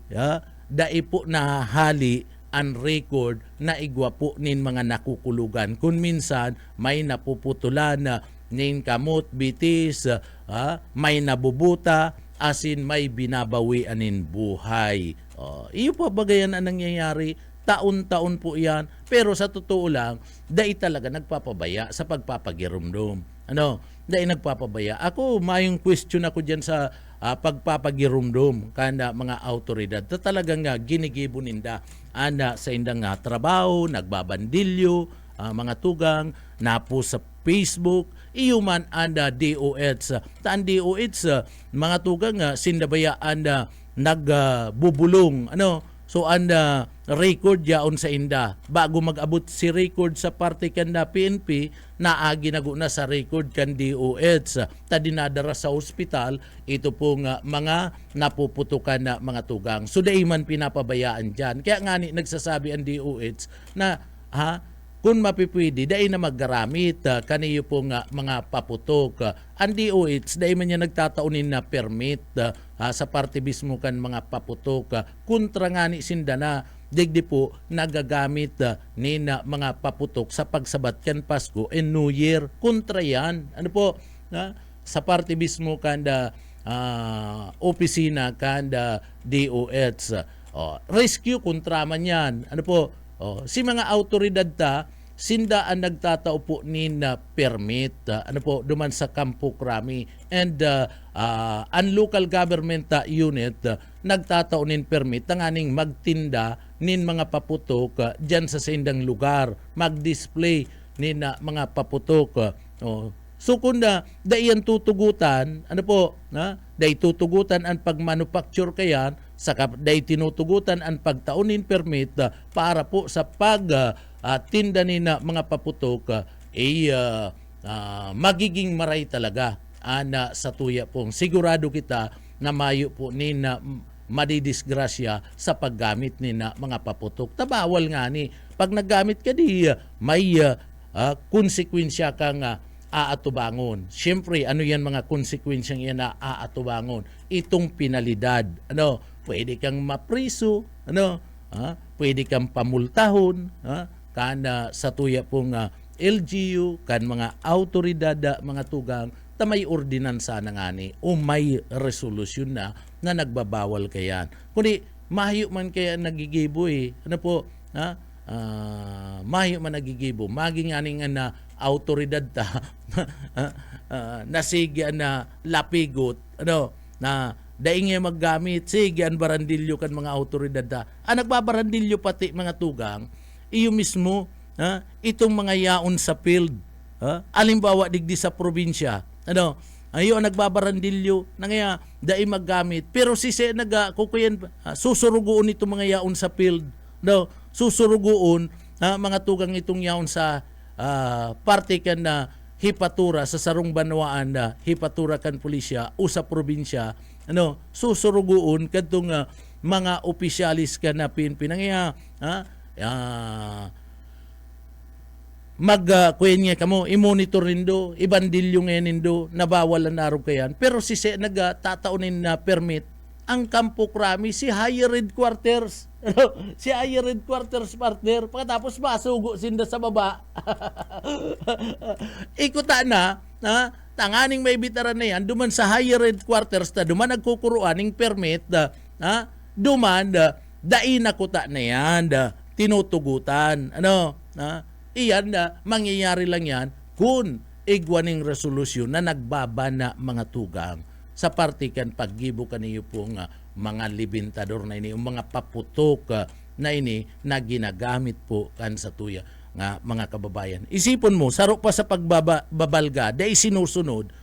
po nahali ang record na igwa po nin mga nakukulugan. Kung minsan may napuputulan na nin kamot, bitis, may nabubuta, asin may binabawi anin buhay. Iyo po bagayan ang nangyayari, taon-taon po yan, pero sa totoo lang, dahil talaga nagpapabaya sa pagpapagirumdum. Dahil nagpapabaya. Ako, mayong question ako dyan sa pagpapagirumdum kana mga autoridad. Talagang ginigibo ninda sa indang trabaho, nagbabandilyo, mga tugang, napo sa Facebook, iyo man anda DOH. Taan DOH, mga tugang, sindabaya anda nagbubulong, so anda record yaon sa inda bago mag-abot si record sa parte kanda PNP naagi nago na sa record kan DOH ta dinadara sa ospital ito pong mga napuputukan na mga tugang. So daiman pinapabayaan dyan, kaya ngani nagsasabi ang DOH na kung mapipwede, dahil na maggaramit kaniyo pong mga paputok. Ang DOH, dahil man niya nagtataunin na permit sa parte mismo kan mga paputok. Kontra nga ni Sindana, digdi po nagagamit ni na mga paputok sa pagsabat kan Pasko and New Year. Kontra yan. Sa parte mismo kanda opisina kanda DOH. Rescue kontra man yan. Si mga autoridad sinda ang nagtatao po ni na permit duman sa Kampo Krami and ang local government unit nagtatao nin permit tanganing magtinda nin mga paputok dyan sa sindang lugar, mag-display nin mga paputok. So kung daiyan tutugutan, dai tutugutan ang pagmanufacture kayan, saka dai tinutugutan ang pagtaunin permit para po sa tinda ni na mga paputok magiging maray talaga sa tuya pong sigurado kita na mayo po ni na madidisgrasya sa paggamit ni na mga paputok. Tabawal nga ni pag naggamit ka di may konsekwensya kang aatubangon. Siyempre, ano yan mga konsekwensyang yan na aatubangon? Itong penalidad. Pwede kang mapriso, pwede kang pamultahon, kana sa tuya pong LGU kan mga autoridad mga tugang ta may ordinansa na nga ni o may resolusyon na nagbabawal kayan. Kundi mahayo man kaya nagigibo ano po, ha? Mahayo man nagigibo, maging aning na autoridad ta nasigyan na lapigot, ano, na daing nga maggamit, sigyan barandilyo kan mga autoridad ta. Nagbabarandilyo pati mga tugang, iyo mismo, itong mga yaon sa field, alimbawa digdi sa probinsya, ano, ayo nagbabarandilyo na nga dai maggamit, pero si se kukuyan susurugoon itong mga yaon sa field, no, susurugoon mga tugang itong yaon sa parte kan na hipatura sa sarong banwaan na hipatura kan pulisya o sa probinsya, ano, susurugoon kadtong mga opisyalis kan na pinangya kuyen nga kamo i-monitor nindo, ibandilyo nga nindo, nabawalan na ro kayan. Pero si se tataunin na permit ang Campo Crame, si higher headquarters. Si higher headquarters partner, pagkatapos masugo sinda sa baba. Ikuta na, tanganing may bitaran na yan, duman sa higher headquarters ta, duman nagkukuruan ng permit, duman, dain nakuta na yan, tinutugutan. Ano, iyan mangyayari lang yan kung igwaning resolusyon na nagbabana mga tugang sa partikan paggibo kaniyo pong mga libintador na ini, mga paputok na ini na ginagamit po kan sa tuya nga mga kababayan. Isipon mo, saro pa sa pagbabalga, dahil sinusunod,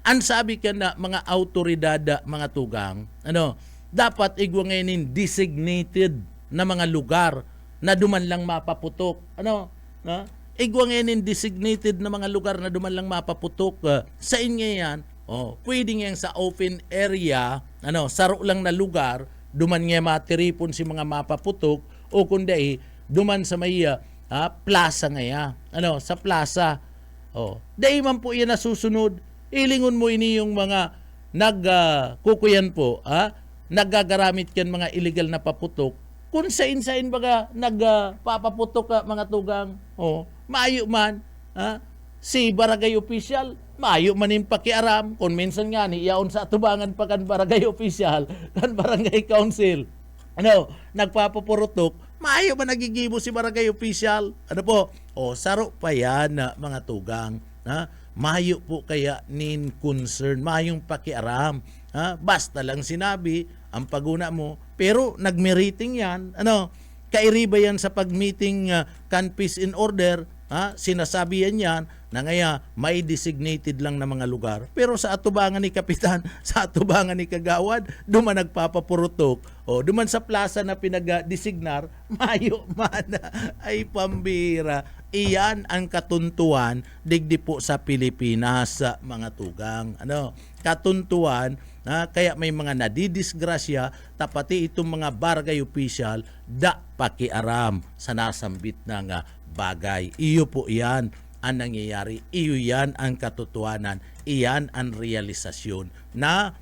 ang sabi ka na mga autoridad, mga tugang, ano, dapat igwangainin designated na mga lugar na duman lang mapaputok. Ano? Igwangainin designated na mga lugar na duman lang mapaputok. Sa inyo yan, pwede nga sa open area, ano, saro lang na lugar, duman nga matiripon si mga mapaputok, o kundi duman sa may plaza nga ya. Ano, sa plaza. Dahil man po yan nasusunod, ilingon mo ini yung mga kukuyan po, naggagaramit yan mga illegal na paputok, kung sain-sain baga nagpapaputok ka mga tugang, maayo man, si barangay official, maayo man yung pakiaram, kung minsan nga ni iyaon sa atubangan pa kan barangay official, kan barangay council, ano, nagpapapurutok, maayo man nagigibo si barangay official, ano po, saro pa yan mga tugang, maayo po kaya nin concern, maayong pakiaram, basta lang sinabi, ang paguna mo, pero nagmeriting yan, ano, kairiba yan sa pag-meeting can peace in order, sinasabi yan na ngaya may designated lang na mga lugar. Pero sa atubangan ni Kapitan, sa atubangan ni Kagawad, duman nagpapapurutok, duman sa plaza na pinag-designar, mayo man, ay pambira. Iyan ang katuntuan digdi po sa Pilipinas, mga tugang. Ano, katuntuan, kaya may mga nadidisgrasya, tapati itong mga barangay official, pakiaram sa nasambit na nga bagay. Iyo po yan ang nangyayari. Iyo yan ang katotohanan. Iyan ang realisasyon na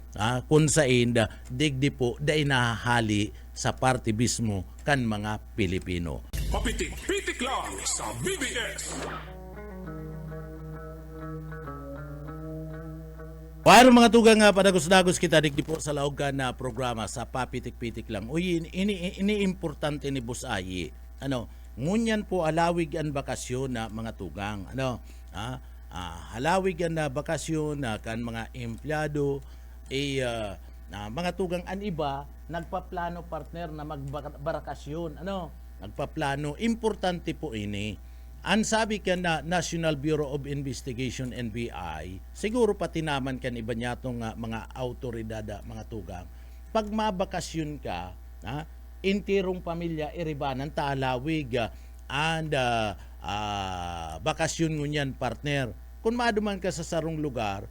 kung saan digdi po da inahali sa partibismo kan mga Pilipino. Papitik-pitik lang sa BBS. Paano mga tugang padagos-dagos kita digdi po sa laog ka na programa sa papitik-pitik lang. Uy, ini-importante ni Boss Ayi. Ano, ngunyan po alawig ang bakasyon na mga tugang. Ano, halawig ang bakasyon na kan mga empleyado, mga tugang an iba, nagpaplano partner na magbarakasyon. Ano, nagpaplano. Importante po ini. Ang sabi ka na National Bureau of Investigation, NBI, siguro pati naman kan iba niya itong mga autoridad, mga tugang, pag mabakasyon ka, intirong pamilya, iribanan, talawig, and bakasyon ngunyan, partner. Kung maduman ka sa sarong lugar,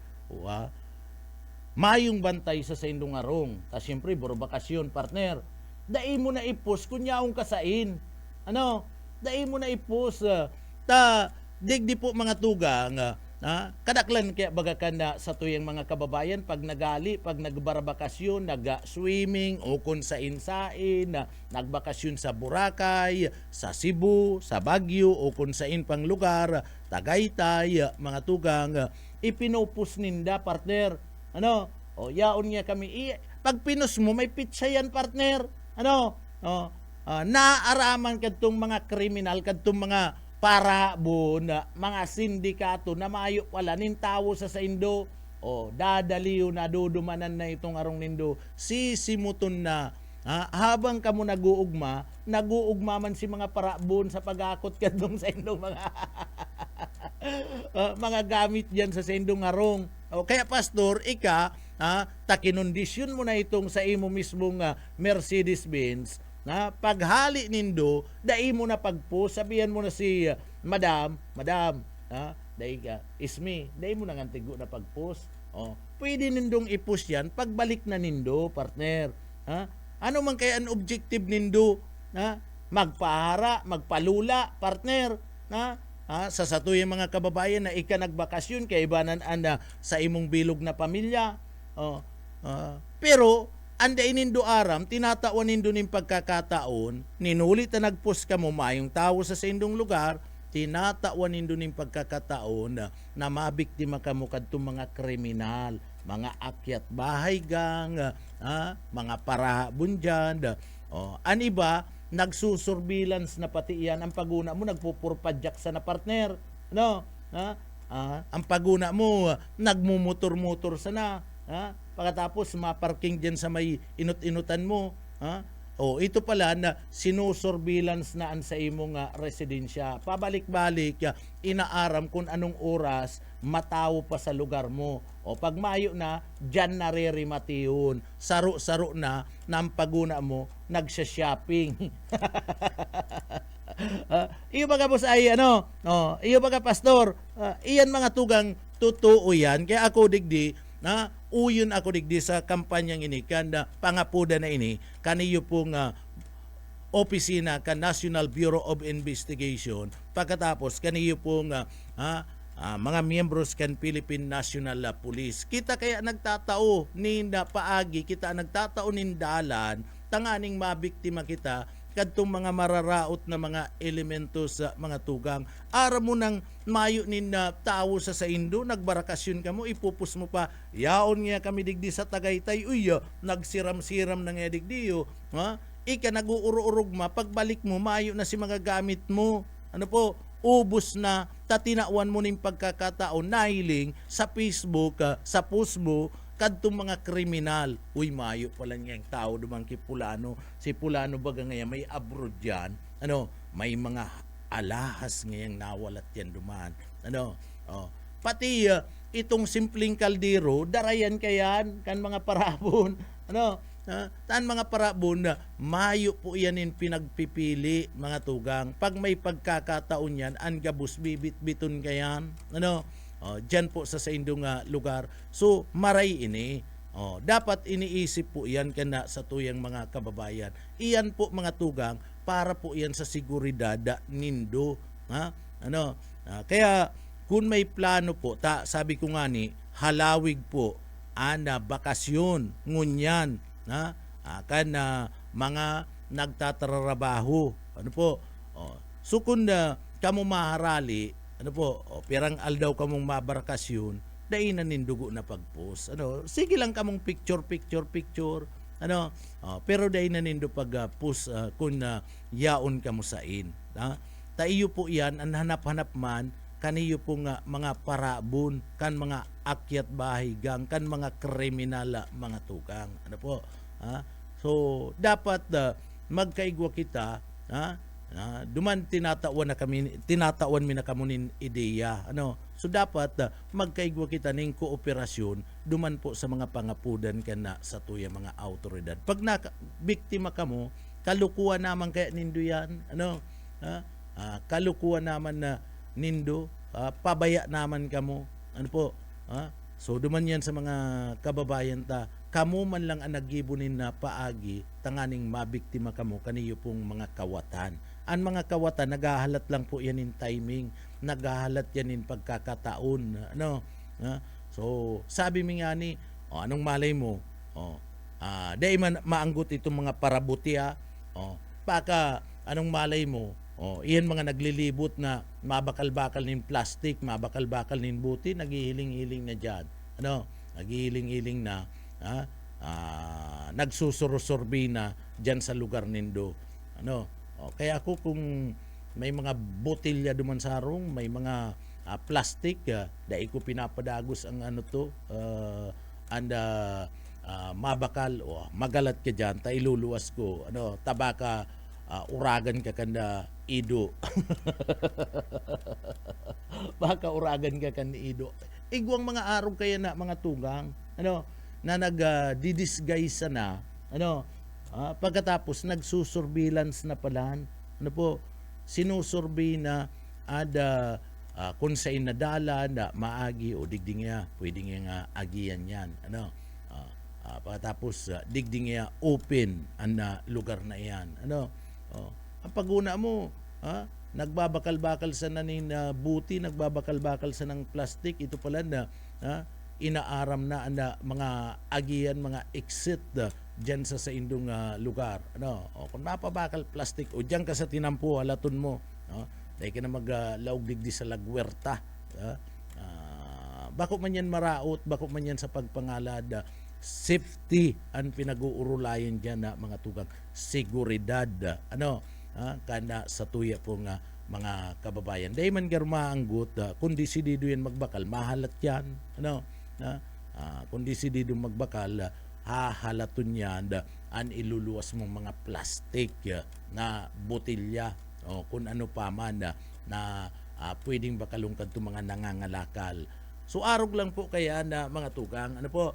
mayong bantay sa indong arong, kasi siyempre, buro bakasyon, partner. Dai mo na ipos, kunyaong kasain. Ano? Dai mo na ipos, digdi po mga tugang, Kadaklan kaya baga ka na sa tuyang mga kababayan pag nagali, pag nagbarbakasyon, nag-swimming o kung sa insain, nagbakasyon sa Boracay, sa Cebu, sa Baguio o kung sa pang lugar, Tagaytay, mga tugang, ipinupus ninda partner. Ano? O yaon niya kami. Pag pinus mo may pitsa yan partner. Ano? Naaraman kadtong mga kriminal, kadtong mga parabon, mga sindikato na maayo pala nintawo sa Indo o dadaliw na dudumanan na itong arong nindo sisimuton na habang kamo naguugma man si mga parabon sa pag-akot kadtong sa Indo mga mga gamit diyan sa Indong arong. Kaya pastor, takinondisyon mo na itong sa imo mismong Mercedes-Benz na paghali nindo, dai mo na pagpost, sabihan mo na si madam, dai ka, ismi, dai mo na ngantigo na pagpost. Pwede nindong i-post yan, pagbalik na nindo, partner. Ano man kaya ang objective nindo? Magpahara, magpalula, partner. Sa satuyo mga kababayan na nagbakasyon, kay ibanan sa imong bilog na pamilya. Pero, anday nindo aram, tinatawan nindo ning pagkakataon, ninulit na nagpost ka mo mayong tao sa sindong lugar, tinatawan nindo ning pagkakataon na mabiktima ka mo kadtong mga kriminal, mga akyat bahay gang, mga parahabon dyan. An iba, nagsusurveillance na pati yan. Ang paguna mo, nagpupurpadyak sa na partner. No? Ang paguna mo, nagmumotor-motor sa na. Pagkatapos maparking dyan sa may inut-inutan mo. Ito pala na sinusurveillance na an sa imong residensya. Pabalik-balik, inaaram kung anong oras matawo pa sa lugar mo. Pag mayo na, dyan narerimati yun. Saro-saro na ang paguna mo, nagsya-shopping. Iyo baga boss ay iyo baga pastor, iyan mga tugang totoo yan. Kaya ako digdi, uyon ako digdi sa kampanyang ini kanda pangapuda na ini kaniyo pong opisina kan National Bureau of Investigation pagkatapos kaniyo pong mga miyembros kan Philippine National Police. Kita kaya nagtatao ninda paagi, kita nagtatao nindalan tanganing mabiktima kita kadtong mga mararaot na mga elemento sa mga tugang. Ara mo nang mayo nin na tao sa Indo, nagbarakasyon ka mo, ipupus mo pa, yaon nga kami digdi sa Tagaytay, nagsiram-siram na nga digdiyo. Ika nag-uururugma, pagbalik mo, mayo na si mga gamit mo. Ubos na, tatinawan mo ning pagkakataon, nahiling sa Facebook, sa post mo, kadtong mga kriminal. Mayo pala niyang tao dumang kay Pulano. Si Pulano baga ngayon may abroad yan. May mga alahas ngayang nawalat yan duman. Pati itong simpleng kaldero, darayan kayan kan mga parabon. Tan mga parabon na mayo po yanin pinagpipili mga tugang. Pag may pagkakataon yan, an gabus bibit-biton kayan. Dyan po sa indong lugar. So, maray ini. Dapat iniisip po yan kana sa tuyang mga kababayan. Iyan po mga tugang para po yan sa seguridad nindo. Kaya kung may plano po, sabi ko nga ni, halawig po, bakasyon, ngunyan, mga nagtatrabaho. So kung kamo maharali, pirang aldaw kamong mabarakasyon, dai na nindugo na pagpost. Sige lang kamong picture. Pero dai na nindo pag-post kung yaon kamo sain. Taiyo po yan, ang hanap-hanap man, kaniyo po nga mga parabon, kan mga akyat bahay gang, kan mga kriminal mga tukang. So, dapat magkaigwa kita, duman tinatawan mi na kamunin ideya. So dapat magkaigwa kita ning kooperasyon duman po sa mga pangapudan kana sa tuya mga autoridad. Pag biktima kamo, kalukuan naman kaya nindo yan. Kalukuan naman na nindo, pabaya naman kamo. So duman yan sa mga kababayan ta, kamo man lang ang nagibunin na paagi tanganing mabiktima kamo kaniyo pong mga kawatan. Ang mga kawatan nagahalat lang po yan in timing. naghahalat yan in pagkakataon, ano, so sabi mi nga ni, anong malay mo, dahil man maanggot itong mga parabuti, baka anong malay mo, iyan mga naglilibot na mabakal-bakal nin plastic, mabakal-bakal nin buti, naghihiling-hiling na dyan, ano, naghihiling-hiling na, nagsusursurbi na dyan sa lugar nindo, ano. Kaya ako kung may mga botilya duman sa harong, may mga plastic, dahil ko pinapadagos ang ano to, mabakal o magalat ka dyan, ta iluluwas ko, ano, tabaka, uragan ka kanda ido. Baka uragan ka kanda ido. Igwang mga araw kaya na mga tugang, ano, na nag-disguise na, ano, pagkatapos nagsusurveillance na pala, ano po, sinusurvey na ada kung sa inadala na maagi o digding nga, pwede nga agiyan yan, ano, pagkatapos digding nga open ang lugar na yan, ano, ang paguna mo, nagbabakal-bakal sa nanin buti, nagbabakal-bakal sa ng plastic, ito pala na inaaram na mga agian, mga exit dyan sa indong lugar. Ano, kung mapabakal plastic o dyan ka sa tinampo, halaton mo, dahil ka na maglaog digdi sa lagwerta. Bako man yan maraot, bako man yan sa pagpangalad, safety ang pinag-uurulayan dyan na mga tugang, seguridad, ano, kana sa tuya pong mga kababayan. Dahil man garmaanggot, kung desidido yan magbakal, mahalat yan, ano, kung desidido magbakal, hahalaton yan an iluluwas mong mga plastic na botilya o kung ano pa man na pwedeng bakalungkad itong mga nangangalakal. So arog lang po kaya na mga tugang, ano po,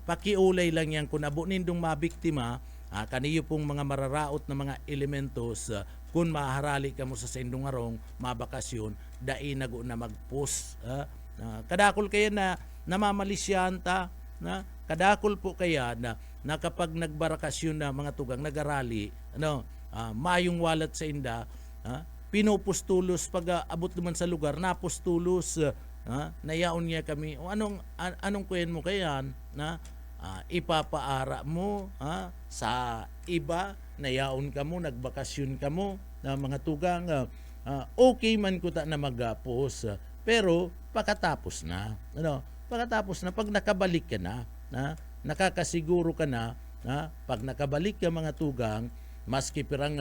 pakiulay lang yan kung abo nindong mabiktima, kaniyo pong mga mararaot na mga elementos, kung maharali ka mo sa sendong arong, mabakasyon, dai nago na mag-post. Kadakol kaya na namamalisyan ta, na kadakol po kaya na kapag nagbarakasyon na mga tugang nagarali, ano, mayong walat sa inda, pinupustulos pag abot naman sa lugar, napustulos, nayaon niya kami, o anong kuyen mo kaya na ipapaara mo sa iba, nayaon ka mo, nagbakasyon ka mo, na mga tugang, okay man ko ta na mag-post, pero pagkatapos na, ano, pagkatapos na, pag nakabalik ka na, nakakasiguro ka na, pag nakabalik ka mga tugang, maski pirang,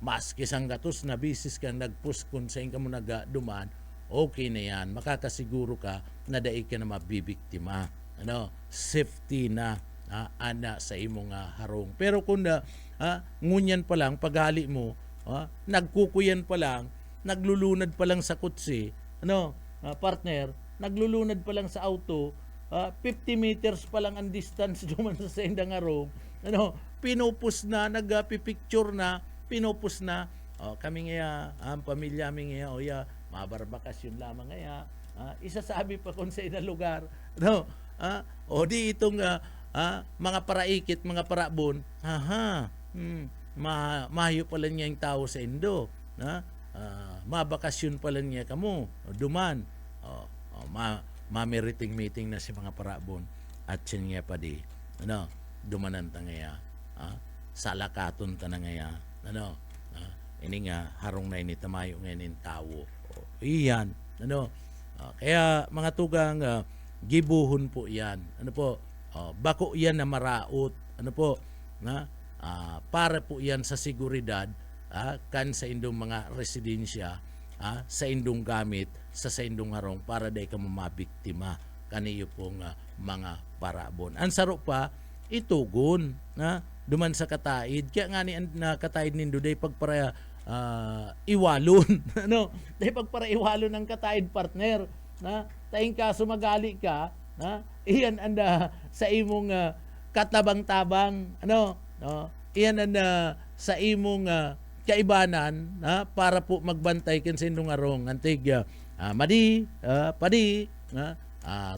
maski sanggatos na bisis ka nagpost kung saan ka mo nagduman, okay na yan, makakasiguro ka na daig ka na mabibiktima, ano, safety na, ana sa imong harong. Pero kung ngunyan pa lang, paghali mo, nagkukuyan pa lang, naglulunad pa lang sa kutsi, ano, partner, naglulunad pa lang sa auto, 50 meters pa lang ang distance duman sa sendang harong, ano, pinupus na, nagpipicture na, pinupus na, kami nga, ang pamilya mi nga, mabarbakasyon lamang nga, isasabi pa kung sa inang lugar, no, o di itong mga paraikit, mga parabon, mahayo pala niya yung tao sa Indo, mabakasyon pala niya kamo, duman, mamiriting meeting na si mga parabon, at siya nga pa di, ano, dumanan ta ngaya, salakaton ta na ngaya, ano, ini nga harong na ini tamayo ngayon tao, iyan, ano, kaya mga tugang, gibuhon po yan, ano po, bako yan na maraot, ano po, para po yan sa seguridad, kan sa indong mga residensya, sa indong gamit, sa indong harong, para day ka mamabiktima kaniyo pong mga parabon. Ang saro pa, itugon, duman sa kataid, kaya nga ni na kataid nindo day pagpara iwalon, ano, day pagpara iwalon ng kataid partner, na taing kaso magali ka, iyan anda sa imong katabang-tabang, ano, iyan anda sa imong kaibanan, para po magbantay ken sa indong arong antig madi padi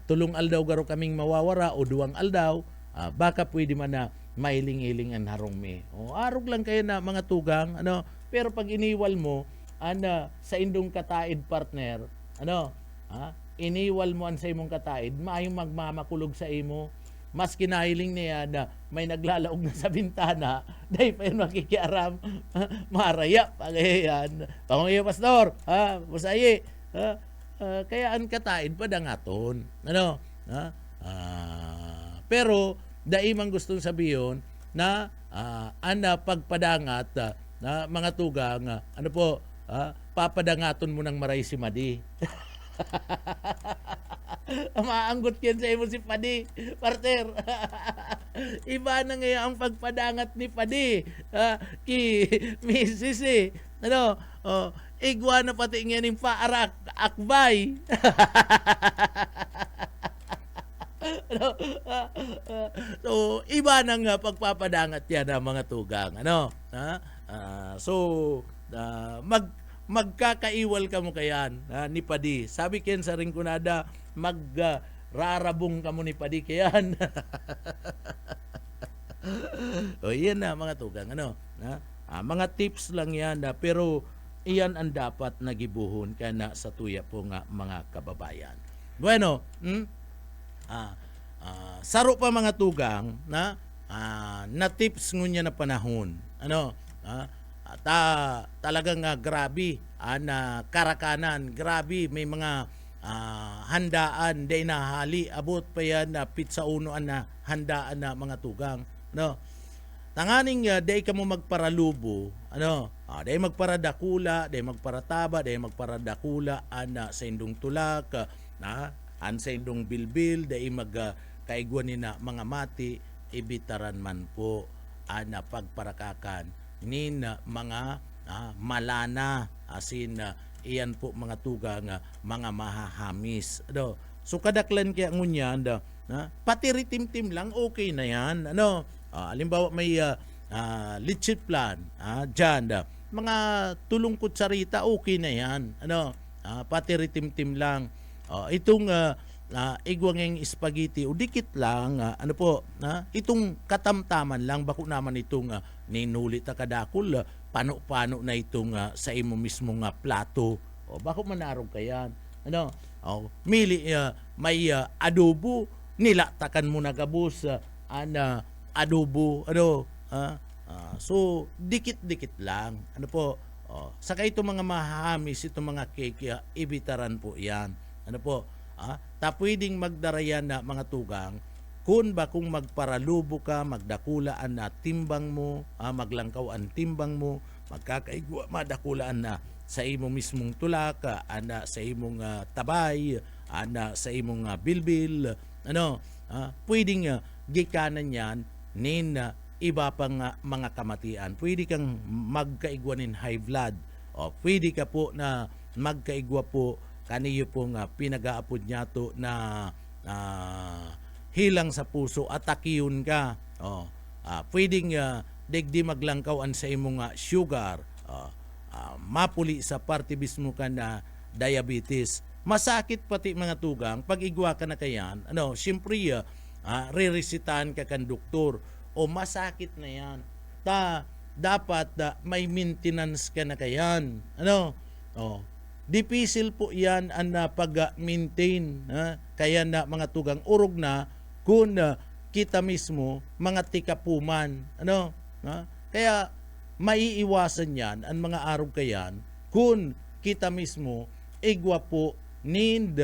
tulong aldaw garo kaming mawawara o duwang aldaw, baka pwede man na mailing-iling ang harong mi. O arog lang kayo na mga tugang, ano, pero pag iniwal mo, sa indong kataid partner, iniwal mo an sa imong kataid, maayong magmamakulog sa imo, mas kinahiling niya na may naglalaog na sa bintana, dahil pa yun makikiaram, maraya, pagayan, pangungiyo pastor, musayi, kaya ang kataid pa dangaton, pero, daimang gustong sabihin, na, pagpadangat, na mga tugang, papadangaton mo ng maray si Madi. Maanggot yan sa imo si Padi, partner. Iba na ngayon ang pagpadangat ni Padi, ki Mrs. Igwa na pati nga ng paarak, akbay. So, iba nang pagpapadangat yan ang mga tugang. Magkakaiwal ka mo kayan ni Padi. Sabi ken sa ringkunada, magrarabong ka mo ni Padi kayan. O yan na mga tugang. Mga tips lang yan, pero iyan ang dapat nagibuhon ka na sa tuya po nga mga kababayan. Bueno, saro pa mga tugang na tips ngunya na panahon. Talagang grabe karakanan, grabe may mga handaan day na hali abot pa yan na pizza uno na handaan na mga tugang. Tanganing day ka mo magparalubo, day magparadakula, day magparataba, day magparadakula sa indong tulak, an sa indong bilbil, day kaigwan ni na mga mati, ibitaran man po pagparakakan nin mga malana, asin iyan po mga tugang mga mahahamis. So kadaklan kaya ngunyan, pati ritimtim lang, okay na yan. Halimbawa may legit plan, dyan, mga tulong kutsarita, okay na yan. Pati ritimtim lang. Itong igwangeng spaghetti o dikit lang, itong katamtaman lang, bako naman itong ninulit na kadakol, pano-pano na itong sa imo mismong plato. Bako manarog ka yan. Mili, may adobo, nilatakan mo na gabos, adobo, so dikit-dikit lang. Saka itong mga mahahamis, itong mga cake, ibitaran po yan. Pwedeng magdarayan na mga tugang kung magparalubo ka, magdakulaan na timbang mo, maglangkaw ang timbang mo, magkakaigwa, madakulaan na sa imong mismong tulak, sa imong tabay, sa imong bilbil, pwedeng gikanan yan nin iba pang mga kamatian. Pwede kang magkaigwa nin high blood, pwede ka po na magkaigwa po kaniyo pong pinag-aapod niya to na hilang sa puso at takiyun ka. Pwedeng digdi maglangkawan sa imong sugar, mapuli sa partibis mo ka na diabetes. Masakit pati mga tugang, pag igwa ka na kayan, siyempre re-resitahan ka kan doktor, o masakit na yan. Dapat may maintenance ka na kayan. Dipisil po yan ang pag-maintain. Kaya na mga tugang urog na kung kita mismo mga tikapuman. Kaya maiiwasan yan ang mga araw kayan kung kita mismo igwa po need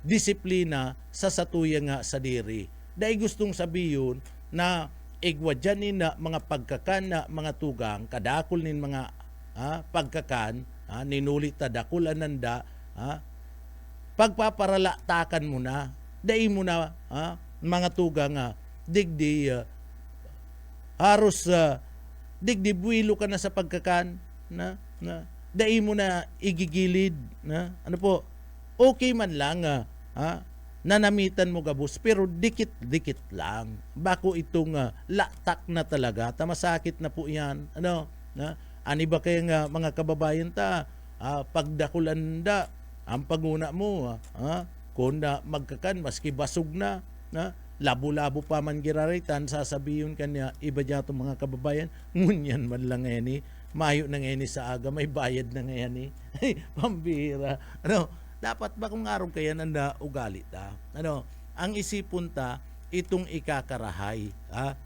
disiplina sa satuya nga sa diri. Dahil gustong sabihin na igwa dyan na mga pagkakan na mga tugang, kadakol nin mga pagkakan, ninulit ta dakulan nanda, pagpaparalatakan mo na, dahil mo na mga tugang, digdi haros digdi buwilo ka na sa pagkakan, dahil mo na igigilid, okay man lang, nanamitan mo gabos, pero dikit-dikit lang. Bako itong latak na talaga, tamasakit na po yan. Ani ba kayo nga mga kababayan ta, pagdakulan da, ang paguna mo, kung na magkakan, maski basog na, labo-labo pa man giraritan, sasabihin kanya, iba dyan itong mga kababayan, ngunyan man lang mayo na ngayon sa aga, may bayad na ngayon eh. Pambira. Ano, dapat ba kung araw kaya nanda ugali ta? Ano, ang isipon ta, itong ikakarahay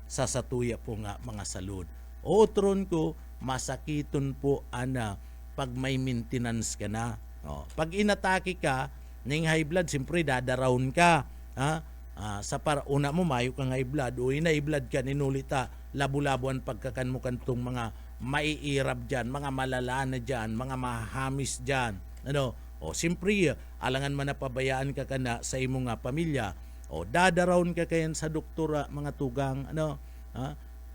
sa satuya po nga mga salud. Otron ko, masakiton po ana pag may maintenance ka na. Pag inatake ka, ning high blood, siyempre dadarown ka. Sa una mo, mayo kang high blood, o high blood ka, ninulita, labo-labuan pagkakan mo kantong mga maiirap dyan, mga malalana dyan, mga mahamis dyan. Ano? Siyempre, alangan man na pabayaan ka kana sa imong pamilya. Dadarown ka kayan sa doktora, mga tugang. Ano?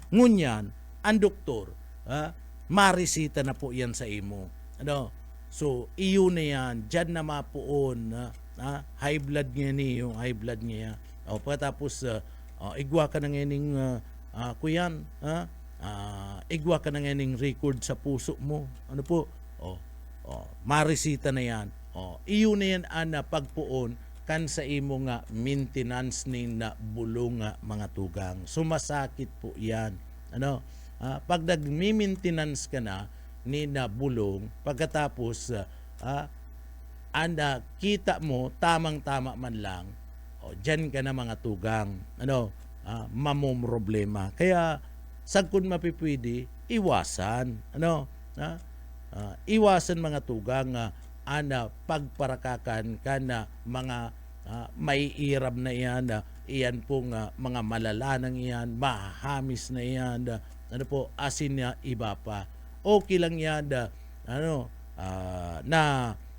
Ngunyan, ang doktor, marisita na po yan sa imo. Ano? So, iyo na yan. Diyan na mapuon. High blood niya yung high blood niya. Pagkatapos, igwa ka na ngayon kuyan. Igwa ka na ngayon record sa puso mo. Ano po? Marisita na yan. Iyo na yan ana pagpuon kan sa imo nga maintenance ni na bulong nga mga tugang. Sumasakit po yan. Ano? Pag nag-maintenance ka na ni na bulong, pagkatapos kita mo tamang-tama man lang, dyan ka na mga tugang, ano, mamomroblema. Kaya sagkon mapipwede, iwasan, ano, iwasan mga tugang ana pagparakakan ka na mga maiirab na iyan, iyan pong mga malalanang iyan, mahamis na iyan, ano po, asin na iba pa. Okay lang yan na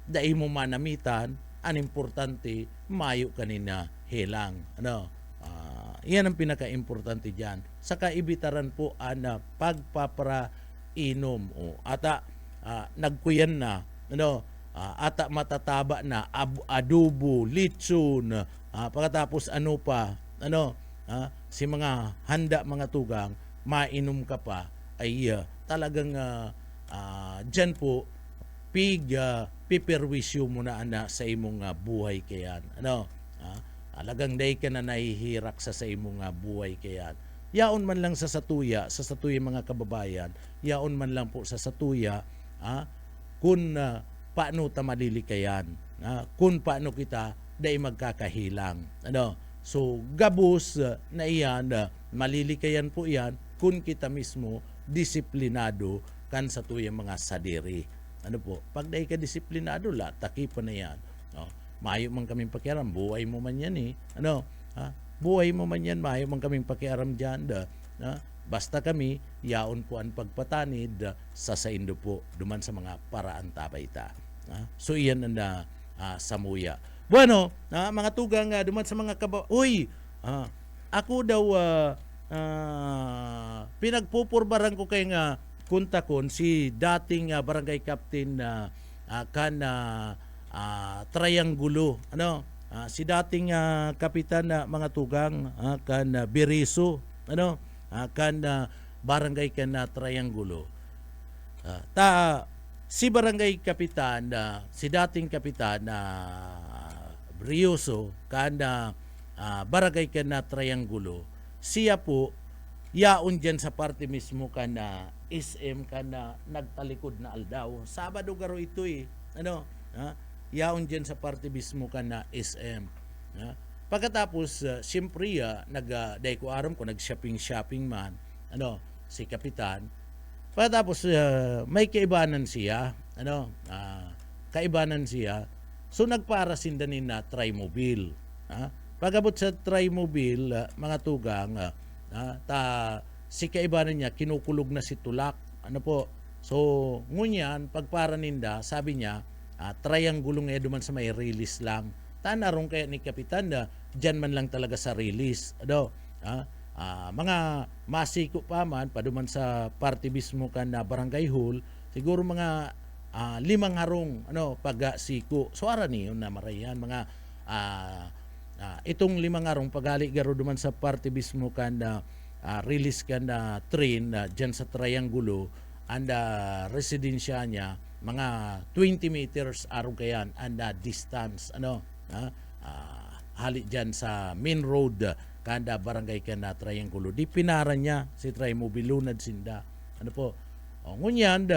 dai mo manamitan, ang importante mayo kanina helang. Ano? Yan ang pinaka-importante diyan. Saka ibitaran po ana pagpaparainom ata nagkuyan na, ano, ata matataba na adobo, lechon, pagkatapos ano pa, ano, si mga handa mga tugang, mainom ka pa, ay talagang dyan po piperwisyo mo na ana sa imong buhay kayan. Ano? Alagang day ka na nahihirak sa imong buhay kayan. Yaon man lang sa satuya mga kababayan, yaon man lang po sa satuya, kung paano ta malilikayan, kung paano kita day magkakahilang. Ano? So, gabos na iyan, malilikayan po iyan kung kita mismo disiplinado kan sa tuyang mga sadiri. Ano po? Pag dahil ka disiplinado, takipan na yan. Mayo man kaming pakiaram, buhay mo man yan eh. Ano? Buhay mo man yan, mayo man kaming pakiaram dyan. Basta kami, yaon po ang pagpatanid sa saindo po, duman sa mga paraan tabay ta. So iyan ang samuya. Bueno, mga tugang duman sa mga ako daw pinagpupurbaran ko kay nga kuntakon si dating barangay captain Triangulo, ano, si dating kapitan mga tugang Biriso, ano, barangay Triangulo. Si barangay kapitan si dating kapitan Brioso barangay Triangulo, siya po yaon dyan sa parte mismo SM nagtalikod na aldaw. Sabado garo ito ano, yaon dyan sa parte mismo SM. Pagkatapos siyempre dahil ko aram ko nag-shopping man, ano, si kapitan. Pagkatapos may kaibanan siya, ano, kaibanan siya. So nagpara sindanin na Trimobile. Pagabot sa Trimobile, mga tugang, si kaibanan niya kinukulog na si Tulak. Ano po? So ngunyan pagpara ninda, sabi niya, triangulo nga duman sa may release lang. Tanarong kaya ni kapitan dyan man lang talaga sa release. Ano? Mga masiko pa man paduman sa party mismo barangay hall, siguro mga 5 harong ano pag-siko. So ara ni na marayan mga itong 5 harong pagali garo duman sa party mismo release train dyan sa Triangulo and residensya niya mga 20 meters araw kayan and distance ano hali dyan sa main road barangay Triangulo. Di pinaran niya si Trimobile lunad sinda. Ano po? Ngunyan,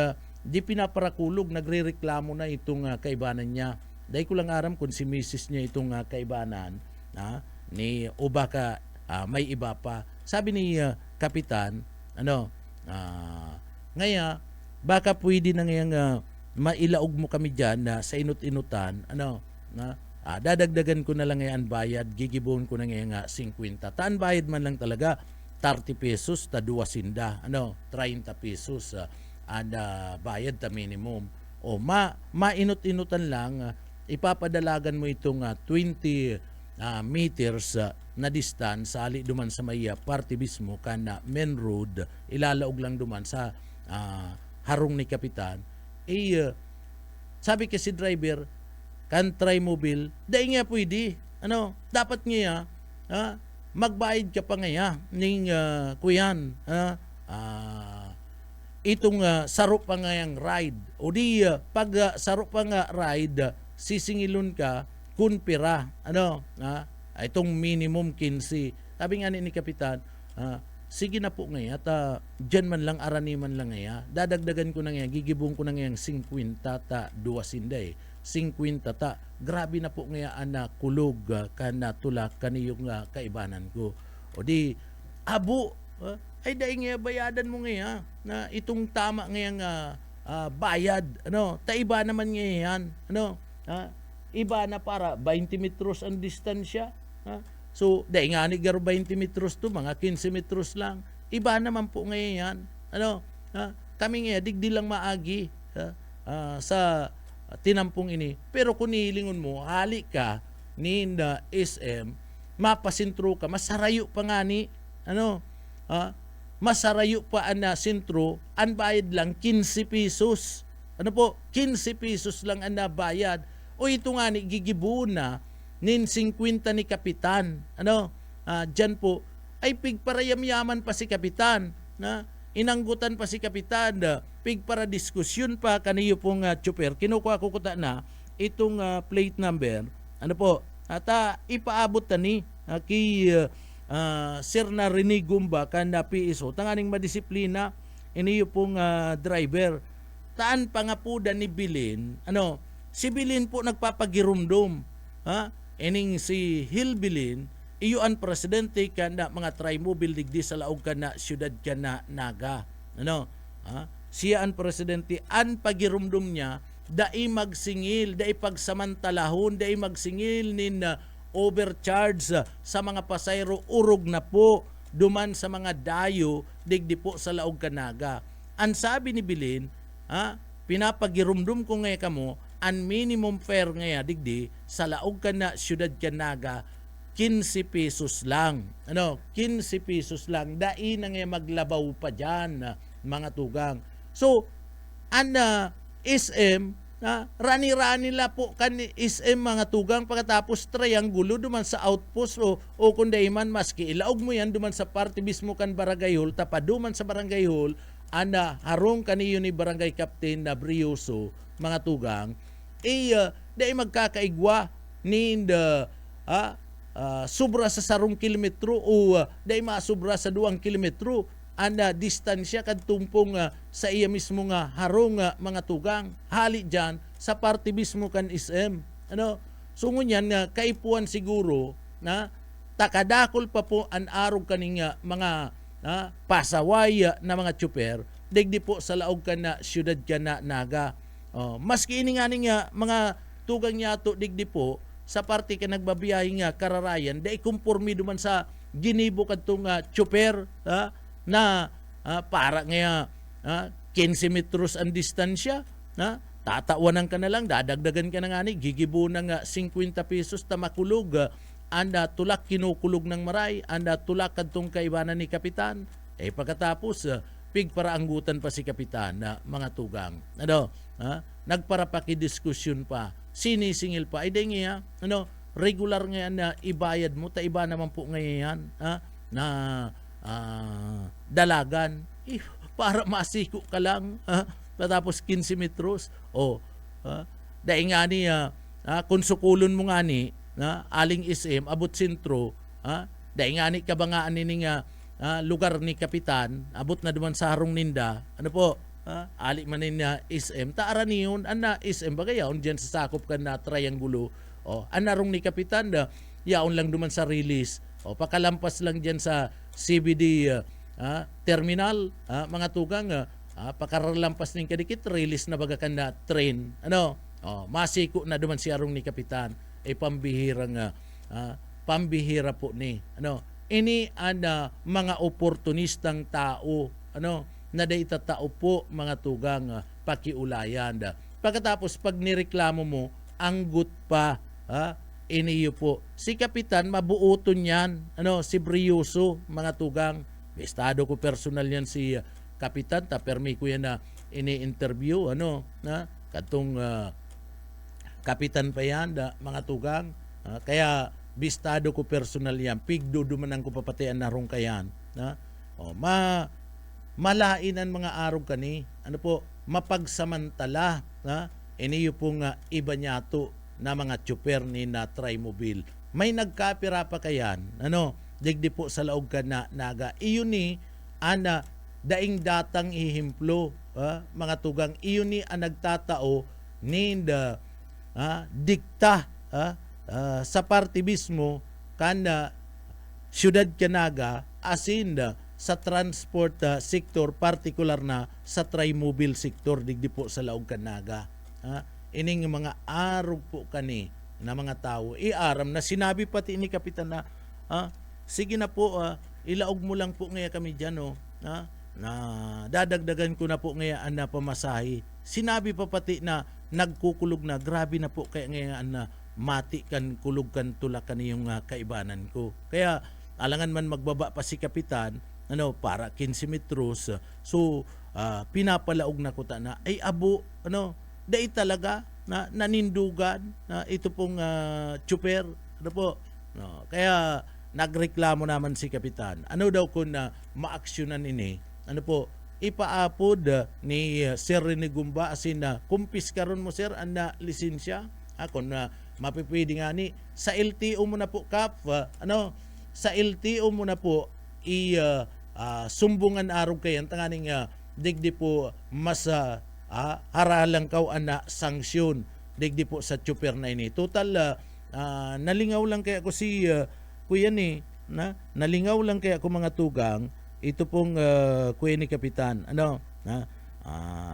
di pinaparakulog, nagrereklamo na itong kaibanan niya. Dahil ko lang aram kung si misis niya itong kaibanan ni o baka may iba pa. Sabi ni Kapitan, ngaya, baka pwede na ngayang mailaog mo kami dyan sa inut-inutan, dadagdagan ko na lang ngayon bayad, gigibuhon ko na ngayon 50. Taan bayad man lang talaga, 30 pesos ta 200, 30 pesos bayad ta minimum. O mainut-inutan lang, ipapadalagan mo itong 20 meters na distance sali duman sa may party mismo kana main road, ilalaog lang duman sa harong ni Kapitan. Sabi kasi driver, kan try mobile, dahil nga pwede. Dapat nga magbayad ka pa nga ning kuyan. Itong saro pa nga yung ride. O di, pag saro pa nga ride, sisingilon ka, kun pira. Itong minimum 15. Sabi nga ni Kapitan, sige na po ngayon, at dyan man lang, arani man lang ngayon, dadagdagan ko na ngayon, gigibong ko na ngayon 50 ta 200 50 ta. Grabe na po ngayon kulog kana tulak kaniyong kaibanan ko. O di, abo, ay dahil nga bayadan mo ngayon na itong tama ngayang bayad. Taiba naman ngayon. Iba na para 20 metros ang distansya. So, dahil nga ni 20 metros to, mga 15 metros lang. Iba naman po ngayon. Kami ngayon, digdi lang maagi sa tinampong ini. Pero kung nilingon mo, hali ka ni SM, mapasintro ka, masarayo pa nga ni, masarayo pa sintro, ang bayad lang 15 pesos. 15 pesos lang ang bayad. O ito nga ni, gigibu na, nin 50 ni Kapitan. Dyan po, ay pigparayam-yaman pa si Kapitan. Inanggutan pa si Kapitan. Pigpara diskusyon pa kaniyo pong tsuper. Kinukuha ko kuta na itong plate number. At ipaabot ta ni kay Sir na Renigumba kanda PSO. Tanganing madisiplina iniyo pong driver. Taan pa nga po ni Bilin. Si Bilin po nagpapagirumdum. Ining si Hilbilin, iyo ang presidente kana mga tri-mobile digdi sa laog kana siyudad kana Naga. Siya ang presidente, ang pagirumdum niya, dai magsingil, dai pagsamantalahon, dai magsingil nin overcharge sa mga pasayro, urog na po, duman sa mga dayo, digdi po sa laog kanaga. Ang sabi ni Bilin, pinapagirumdum ko ngayon kamo, ang minimum fare ngayon digdi sa laog ka na siyudad Kanaga 15 pesos lang. 15 pesos lang. Dai na ngayon maglabaw pa dyan, mga tugang. So, SM, rani-rani la po kan SM mga tugang pagkatapos triangulo duman sa outpost o kundi man maski ilaog mo yan duman sa party mismo kan barangay hall tapaduman sa barangay hall harong kaniyo ni barangay captain na Brioso mga tugang dahil magkakaigwa ni sobra sa 1 kilometro o dahil masubra sa 2 kilometro distansya kad tumpong sa iya mismo nga harong mga tugang hali dyan sa party mismo kan SM. So ngunyan kaipuan siguro na takadakol pa po ang arog kaning mga pasaway na mga tsuper digdi po sa laog ka na siyudad ka na Naga. Maski ini nga mga tugang niya to digdi po sa party ka nagbabiyahe nga kararayan dahil kumpormi duman sa ginibo kadtong tsuper na para nga 15 metros ang distansya tatawanan ka na lang dadagdagan ka na nga ni gigibo na nga 50 pesos tamakulog anda tulak kinukulog ng maray anda tulak kadtong kaibanan ni Kapitan pagkatapos pigparaanggutan pa si Kapitan na mga tugang nagparapakidiskusyon pa sinisingil pa ay nga regular nga na ibayad mo ta iba naman po ngayon na dalagan para masiko ka lang tapos 15 metros dahil nga ni kung sukulon mo nga ni aling SM abot sentro dahil nga ni kabangaan ni lugar ni Kapitan abot na duman sa harong ninda ali manin na SM ta araniyon ana SM bagayaon diyan sa sakop kan na triangulo anarong ni kapitan da yaon lang duman sa release pakalampas lang diyan sa CBD terminal mga tugang pakaralampas ning kadikit release na baga kan na train masiko na duman si arong ni kapitan ay pambihira po ni ini mga oportunistang tao na dayta tao po mga tugang pakiulayan pagkatapos pag nireklamo mo anggut pa iniyo po si kapitan mabuoton yan si Brioso mga tugang estado ko personal yan si kapitan permi ko yan na ini-interview na katong kapitan pa yan mga tugang kaya bistado ko personal yan pigdo dumanan ko papatian narong kayan malain ang mga araw kani mapagsamantala iniyo pong iba nyato na mga tsuper ni na Trimobile may nagkapira pa kayan digdi po sa laog ka na naga iyon ni daing datang ihimplo mga tugang iyon ni nagtatao ni dikta sa party mismo kana syudad Canaga asin sa transport sector particular na sa Trimobile sector digdi po sa laog Canaga ining mga arog po kani na mga tao iaram na sinabi pati ni kapitan na sige na po ilaog mo lang po ngaya kami diyan na dadagdagan ko na po ngaya na pamasahe sinabi pa pati na nagkukulog na grabe na po kaya ngaya na mati kan kulog kan tulakan yung kaibanan ko kaya alangan man magbaba pa si kapitan para 15 metros so pinapalaog na ko ta na ay abo dai talaga na nanindugan na ito pong tsuper kaya nagreklamo naman si kapitan daw kung maaksyonan ini ipaapod ni Sir Rene Gumba asin na kumpis karon mo sir ang lisensya kung mapipwede nga ni sa LTO mo na po kap sa LTO mo na po sumbungan araw kayan tanganing digdi po mas haralang kaw sanksyon digdi po sa tsuper na ini total nalingaw lang kaya ko si kuya ni nalingaw lang kaya ko mga tugang ito pong kuya ni kapitan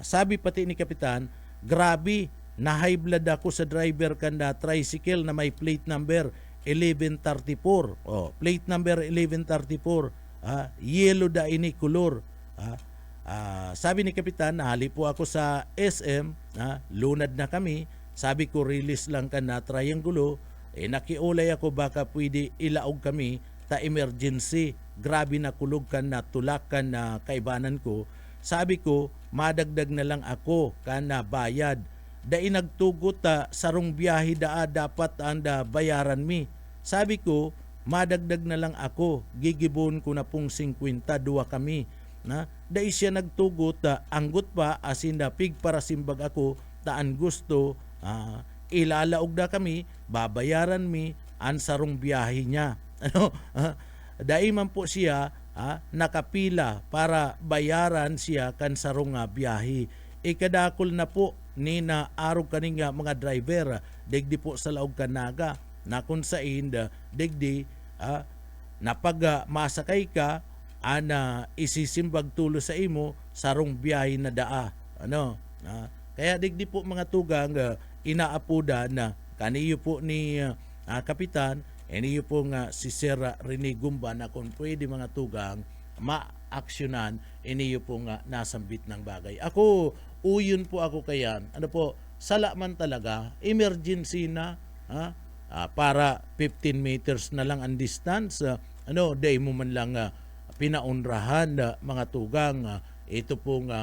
sabi pati ni kapitan grabe na high blood ako sa driver kanda tricycle na may plate number 1134 plate number 1134 yellow da ini color sabi ni kapitan nahali po ako sa SM lunad na kami sabi ko release lang ka na triangulo nakiulay ako baka pwede ilaog kami ta emergency grabe na kulog kan na tulakan na kaibanan ko sabi ko madagdag na lang ako kana bayad dai nagtugot sarong biyahe dapat anda bayaran mi sabi ko madagdag na lang ako gigibon ko na pong 52 kami dai siya nagtugot anggut pa asin pig para simbag ako taan gusto ilalaog da kami babayaran mi an sarong biyahe niya dai man po siya nakapila para bayaran siya kan sarong biyahe ikadakol na po ni na araw kaning mga driver digdi po sa laog Canaga na kung sain digdi napag masakay ka isisimbag tulo sa imo sarong biyahe na daa kaya digdi po mga tugang inaapuda na kaniyo po ni kapitan iniyo po si Sir Rene Gumba na kung pwede mga tugang maaksyonan iniyo po nasambit ng bagay ako uyon po ako kayan sala man talaga emergency na para 15 meters na lang ang distance day mo man lang pinaunrahan mga tugang ito pong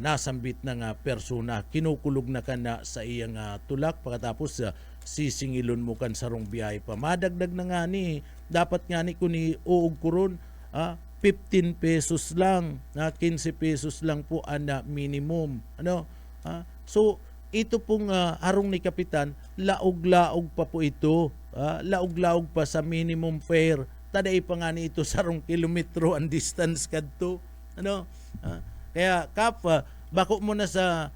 nasambit ng persona kinukulog na ka na sa iyang tulak pagkatapos sisingilon mo kan sarong biyahe pa madagdag na nga ni dapat nga ni kuni uog kuron 15 pesos lang 15 pesos lang po ang minimum so ito pong harong ni kapitan laog-laog pa po ito laog-laog pa sa minimum fare taday pa nga ni ito sarong kilometro ang distance kadto kaya kap bako mo na sa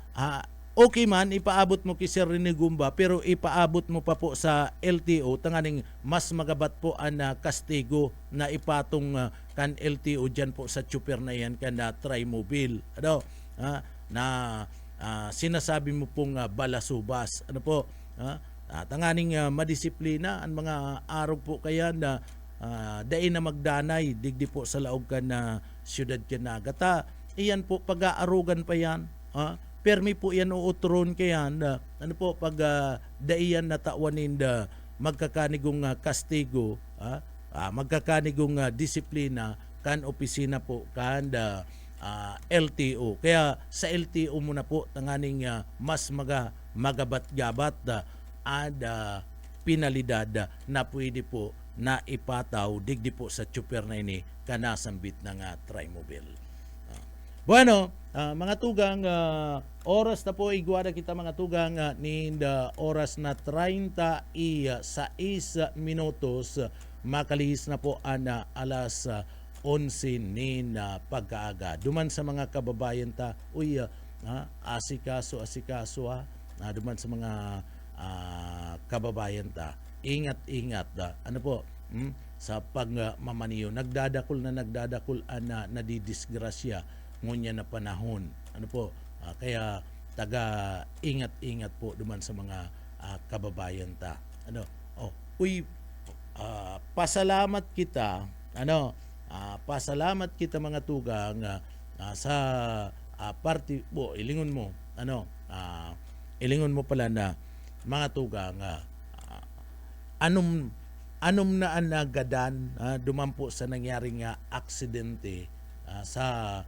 okay man ipaabot mo kay Sir Rene Gumba pero ipaabot mo pa po sa LTO tanganing mas magabat po ang kastigo na ipatong kan LTO diyan po sa chopper na yan kan Trimobile na sinasabi mo pong balasubas tanganing madisiplina ang mga araw po kaya na dai na magdanay digdi po sa laog kan na siyudad Kinagata iyan po pag-aarugan pa yan permi po yan uutron kayan pag daiyan na tawanin magkakanigong kastigo magkakanigong disiplina kan opisina po kan LTO kaya sa LTO muna po tanganing mas magabat-gabat pinalidad na pwede po na ipataw digdi po sa chopper na ini kanasambit ng Trimobile. Bueno, mga tugang oras na po igwada kita mga tugang oras na 36 minutos makalihis na po ang alas 11 pagkaaga. Duman sa mga kababayan ta asikaso duman sa mga kababayan ta ingat sa pagmamaniyo nagdadakol na nadidisgrasya ngunya na panahon kaya taga ingat po duman sa mga kababayan ta pasalamat kita pasalamat kita mga tugang sa party po ilingon mo ilingon mo pala na mga tugang anom na anagadan dumampo sa nangyaring aksidente sa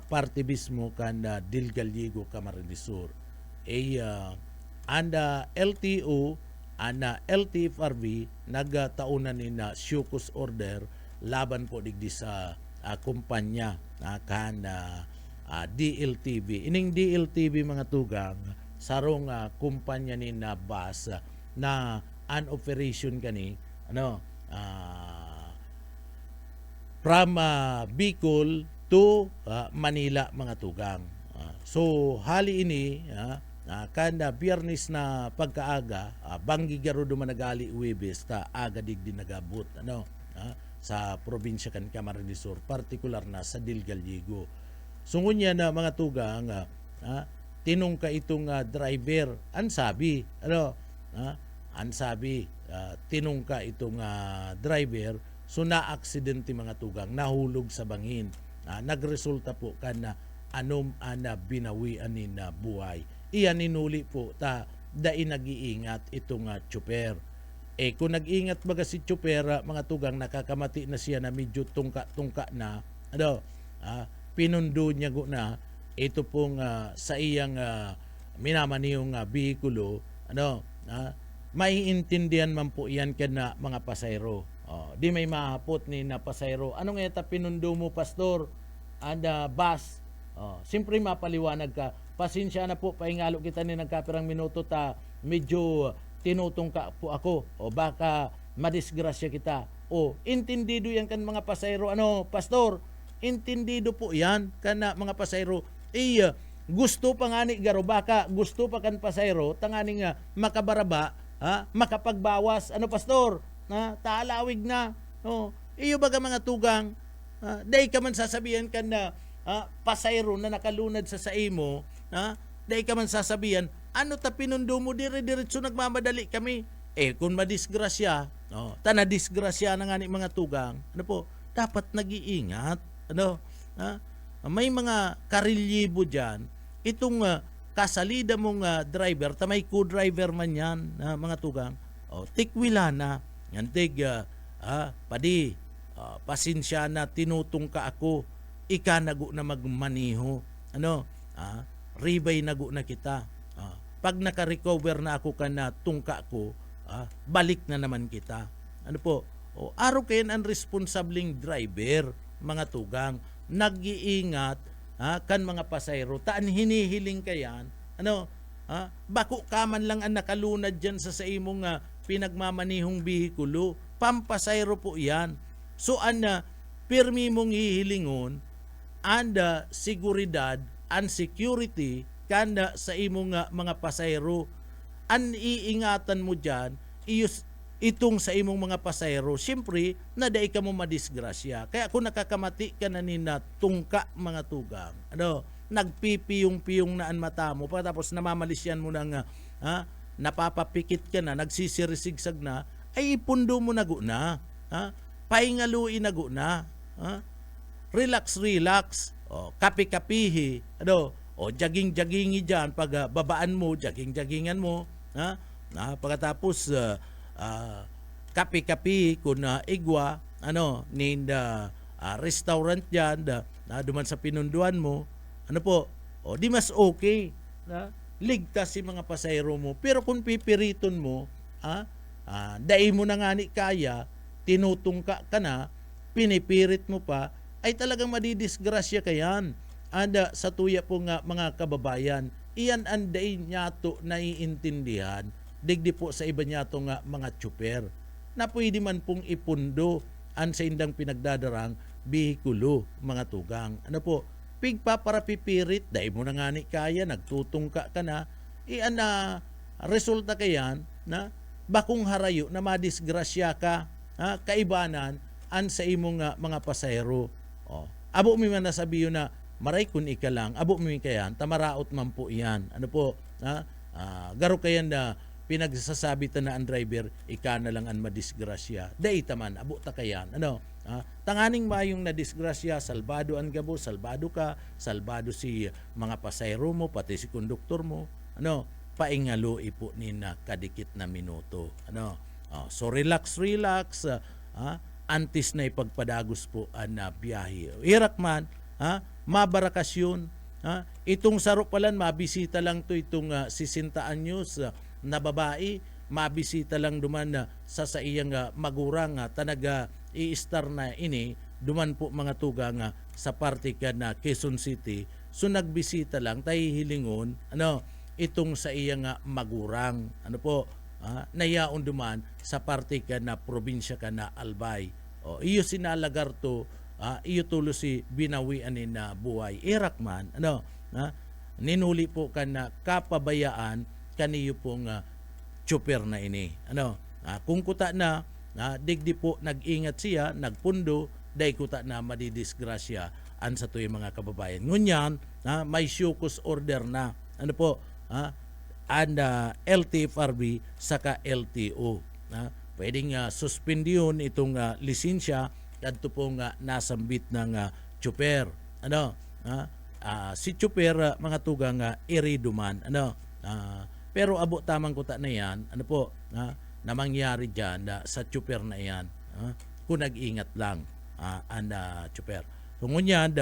parte mismo kan Del Gallego, Camarines Sur. Anda LTO, anda LTFRB nagtaunan ni na Shukos order laban po digdi sa kumpanya kan DLTV. Ining DLTV mga tugang sarong kumpanya ni na bus na an operation kani from Bicol to Manila mga tugang. So hali ini kanda Biyernes na pagkaaga banggi garo dumanagali Huwebes ta aga digdi nagabot sa probinsya kan Camarines Sur partikular na sa Del Gallego. So ngunya na mga tugang tinong ka itong driver ansabi tinong ka itong driver so na aksidente mga tugang nahulog sa bangin. Nagresulta po kana anom ana binawian ni na buhay. Iyan inuli po ta dai nag-iingat itong chopper. Kung nag-ingat baga si chopper mga tugang nakakamati na siya na medyo tungka na pinundo niya go na ito pong sa iyang minamaniyong bihikulo maiintindihan man po iyan kana mga pasahero. Di may mahapot ni na pasahero. Anong eta pinundo mo pastor? Bus. Siyempre mapaliwanag ka. Pasensya na po, pahingalo kita ni nagkapirang minuto ta medyo tinutong ka po ako. Baka madisgrasya kita. Intindido yan kan mga pasahero. Pastor? Intindido po yan kan mga pasahero. Gusto pa nga ni garo. Baka gusto pa kan pasahero. Tangani nga makabaraba. Makapagbawas. Pastor? Taalawig na. Iyo baga mga tugang, day ka man sasabihan ka na pasayro na nakalunad sa saimo, day ka man sasabihan, ta pinundo mo dire-diretso nagmamadali kami. Kung madisgrasya, disgrasya na nga ni mga tugang, dapat nag-iingat. May mga karilyibo dyan, itong kasalida mong driver, may co-driver man yan, mga tugang, tikwila na. Yantig, padi, pasensya na tinutong ka ako, ikanago na magmaniho. Ribay nago na kita. Pag naka-recover na ako ka na tungka ko, balik na naman kita. Araw kayo ang responsabling driver, mga tugang, nag-iingat, kan mga pasayro, taan hinihiling kayan, bako kaman lang ang nakalunad dyan sa imong pinagmamanihong bihikulo, pampasayro po yan. So pirmi mong hihilingon, anda seguridad, an security kanda sa imong mga pasahero. An iingatan mo diyan itong sa imong mga pasahero, siyempre na dai ka mo madisgrasya. Kaya kung nakakamati ka na nina tungka mga tugang, nagpipiyong-piyong na an mata mo, tapos namamalisyan mo ng napapapikit ka na, nagsisirisigsag na, ay ipundo mo na guna. Paingaluin na guna. Relax. Kapi-kapihi. Jogging-joggingi dyan. Pag babaan mo, jogging-joggingan mo. Pagkatapos, kapi-kapi kung igwa, restaurant dyan, duman sa pinunduan mo, di mas okay. Ligtas si mga pasahero mo. Pero kung pipiriton mo, dai mo na nga ni kaya, tinutungka ka na, pinipirit mo pa, ay talagang madidisgrasya ka yan. Sa tuya po nga mga kababayan, iyan anday nyato naiintindihan, digdi po sa iba nyato nga mga tsuper, na pwede man pong ipundo an sa indang pinagdadarang bihikulo, mga tugang. Pigpa para pipirit, dai mo na nga ni kaya, nagtutungka ka na, iyan na resulta kayan, na bakong harayo na madisgrasya ka, kaibanan an sa imong mga pasahero. Abo mi man nasabiyo na maray kun ika lang, abo mi kayan, tamaraot man po iyan. Garo kayan na pinagsasabi ta na ang driver, ika na lang ang madisgrasya. Dai taman, abo ta kayan. Tanganing mayong na disgrasya, salbado ang gabo, salbado ka, salbado si mga pasahero mo, pati si konduktor mo. Paingalo ipo ni na kadikit na minuto. So relax. Antis na ipagpadagos po ang biyahe. Irak man, mabarakasyon. Itong saro palan, mabisita lang to itong 60 anyos na babae, mabisita lang duman sa iyang magurang tanaga i-star na ini, duman po mga tugang sa parte ka na Quezon City. So nagbisita lang, tayo hilingon, itong sa iyang magurang, nayaon duman sa parte ka na probinsya ka na Albay. Iyo sinalagar to, iyo tulo si binawian ni na buhay. Irak man, ninuli po ka na kapabayaan kaniyo pong tsuper na ini. Kung kuta na, digdi po nag-ingat siya, nagpundo, day kuta na madidisgrasya an sa tuyo mga kababayan. Ngunyan, may shokus order na. LTFRB saka LTO. Pwedeng suspendiyon itong lisensya kadto po nasambit ng tsuper. Si tsuper mga tugang iriduman. Pero abo tamang kuta na yan, na mangyari dyan sa tsuper na yan, kung nag-ingat lang ang tsuper. Kung ngunyan,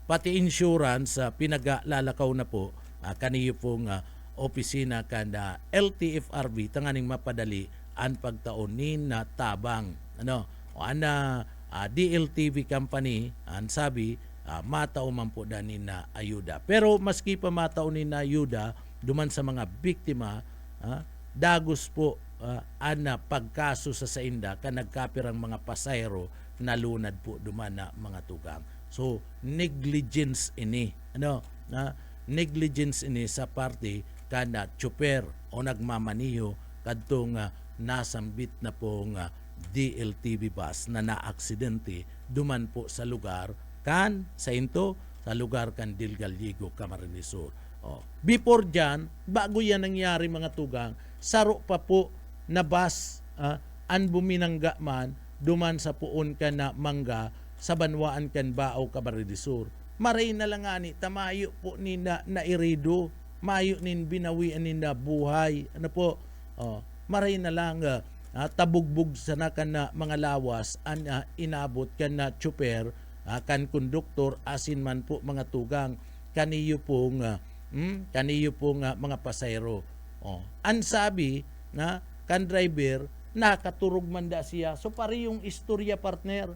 pati insurance, pinaglalakaw na po, kaniyo pong opisina kanda LTFRB, tanganing mapadali ang pagtaonin na tabang. DLTV company, ang sabi, matao man po danin na ayuda. Pero maski pa matao na ayuda, duman sa mga biktima, dagos po pagkaso sa sainda ka nagkapirang mga pasahero na lunad po duman na mga tugang. So negligence ini, negligence ini sa parte kana tsuper o nagmamaniho kadtong nasambit na pong DLTV bus na naaksidente duman po sa lugar kan sa lugar kan Dilgaligo, Camarines Sur. Before dyan, bago yan nangyari mga tugang, saro pa po na bus an buminangga man duman sa puon ka na mangga sa banwaan kan Baaw, Camarines Sur. Maray na lang ani, tamayo po ni na irido, mayo nin binawian ni na buhay. Maray na lang tabugbog sana kan na mga lawas an inabot kan na tsuper, kan konduktor, asin man po mga tugang, kaniyo pong mga pasahero. Ang sabi na kan driver, nakaturog man da siya. So pari yung istorya partner,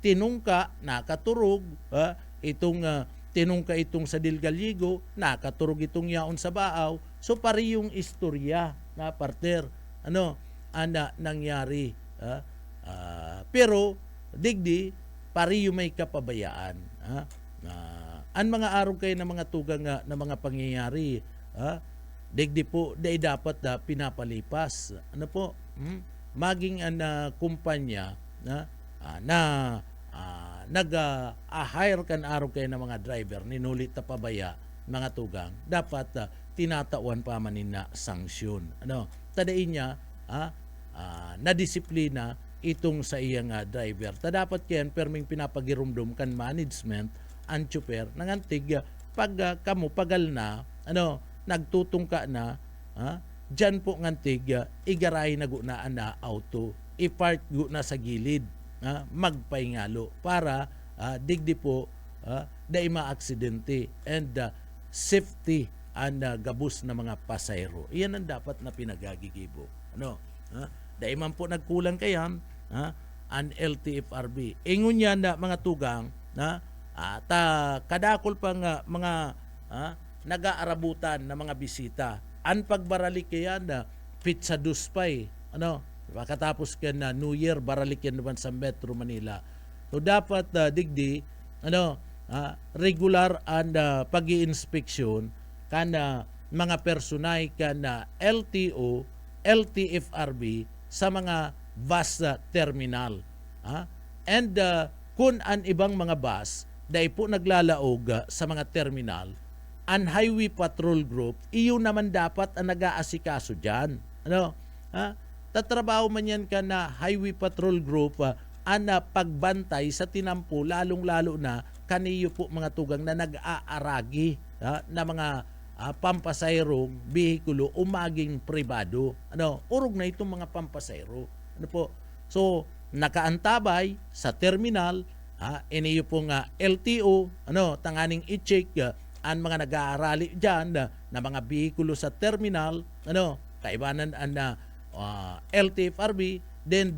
tinungka, nakaturog, tinungka itong sa Dilgaligo, nakaturog itong yaon sa Baaw. So pari yung istorya na partner, nangyari. Pero digdi, pari yung may kapabayaan. Ang mga araw kayo ng mga tugang nga na mga pangyayari, digdi po day dapat pinapalipas. Ano po? Maging ang kumpanya na nag-hire kan araw kayo ng mga driver, ninulit na pabaya mga tugang, dapat tinatawan pa manin na sanksyon. Ano? Tadain niya, na disiplina itong sa iyang driver. Ta dapat kayan perming pinapagirumdum kan management ang tsuper nangantig pag kamo pagal na nagtutungka na dyan po ngantig igaray na gunaan na auto i-park na sa gilid magpaingalo para digdi po dai maaksidente and safety and gabus na mga pasayro. Iyan ang dapat na pinagagigibo. Dahil man po nagkulang kayan ang LTFRB. Ingon yan na mga tugang kadakol pang mga nag-aarabutan na mga bisita. Ang pagbaralik kayan na pizza duspay. Katapos ka na New Year, baralik yan naman sa Metro Manila. So dapat digdi regular and pag-i-inspeksyon kana mga personay kana LTO, LTFRB sa mga bus terminal. And kung ang ibang mga bus dahil po naglalaog sa mga terminal, ang Highway Patrol Group, iyo naman dapat ang nag-aasikaso dyan. Tatrabaho man yan ka na Highway Patrol Group ang pagbantay sa tinampo, lalong-lalo na kaniyo po mga tugang na nag-aaragi na mga pampasayrong bihikulo umaging pribado. Urog na itong mga pampasayro. So, nakaantabay sa terminal, iniyo pong LTO, tanganing i-check ang mga nag-aarali dyan na mga bihikulo sa terminal, kaibanan ang LTFRB, then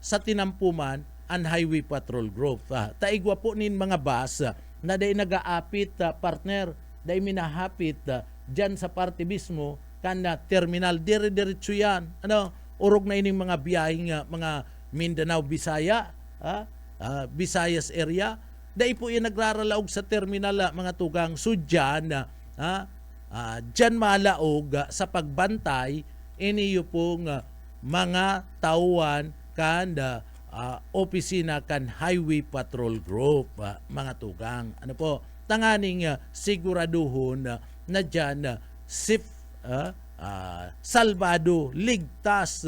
sa tinampuman ang Highway Patrol Group. Taigwa po nin mga bus na day nag-aapit partner, day minahapit dyan sa parte mismo kan terminal, dire-diretso yan. Urog na ining mga biyahing mga Mindanao, Bisaya, Visayas area, dahil po yung nagraralaog sa terminal mga tugang. So dyan, dyan malaog sa pagbantay, iniyo pong mga tauhan kan opisina kan Highway Patrol Group, mga tugang. Tanganing siguraduhon na dyan safe, salbado, ligtas,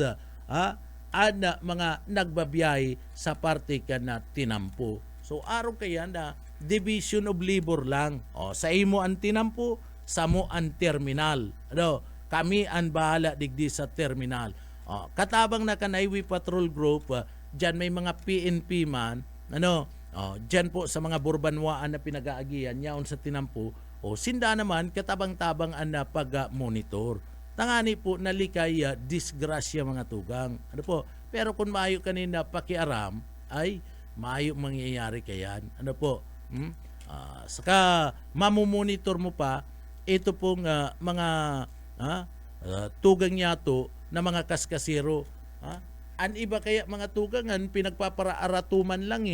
mga nagbabiyay sa parte ka na tinampo. So araw kaya na division of labor lang. Sa imo ang tinampo, sa mo ang terminal. Kami ang bahala digdi sa terminal. Katabang na kan Highway Patrol Group, dyan may mga PNP man, dyan po sa mga burbanwaan na pinag-aagian, yaon sa tinampo, sinda naman katabang-tabang ang pag-monitor. Tangani po nalikay disgrasya mga tugang. Pero kung maayo kanina pakiaram, ay maayo mangyayari kayan. Saka mamumonitor mo pa ito pong mga tugang yato na mga kaskasiro. An iba kaya mga tugangan pinagpaparaaratuman lang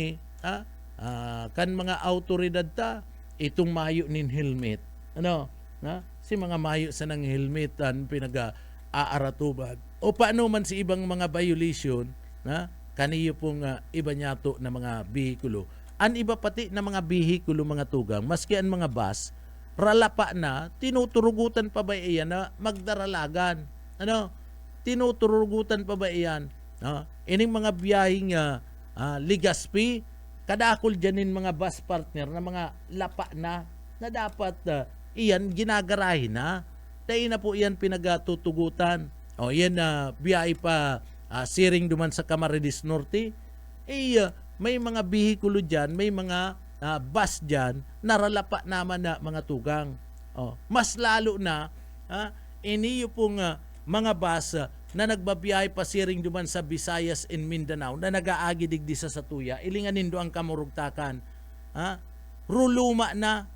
kan mga autoridad itong mayo nin helmet. Si mga mayo sa nang helmet pinag-aaratuban. O paano man si ibang mga violation kaniyo pong iba nyato na mga bihikulo. An iba pati na mga bihikulo mga tugang, maski ang mga bus, ralapa na, tinuturugutan pa ba iyan na magdaralagan? Tinuturugutan pa ba iyan? Ining mga biyahing Ligaspi, kadakol dyanin mga bus partner na mga lapa na dapat iyan ginagarahin na. Dahil na po iyan pinagatutugutan. Iyan biyahe pa siring duman sa Camarines Norte. May mga bihikulo dyan, may mga bus dyan, naralapa naman na mga tugang. Mas lalo na, iniyo pong mga bus na nagbabiyahe pa siring duman sa Visayas and Mindanao na nag-aagi digdi sa Satuya, ilinganin do ang kamurugtakan. Ruluma na.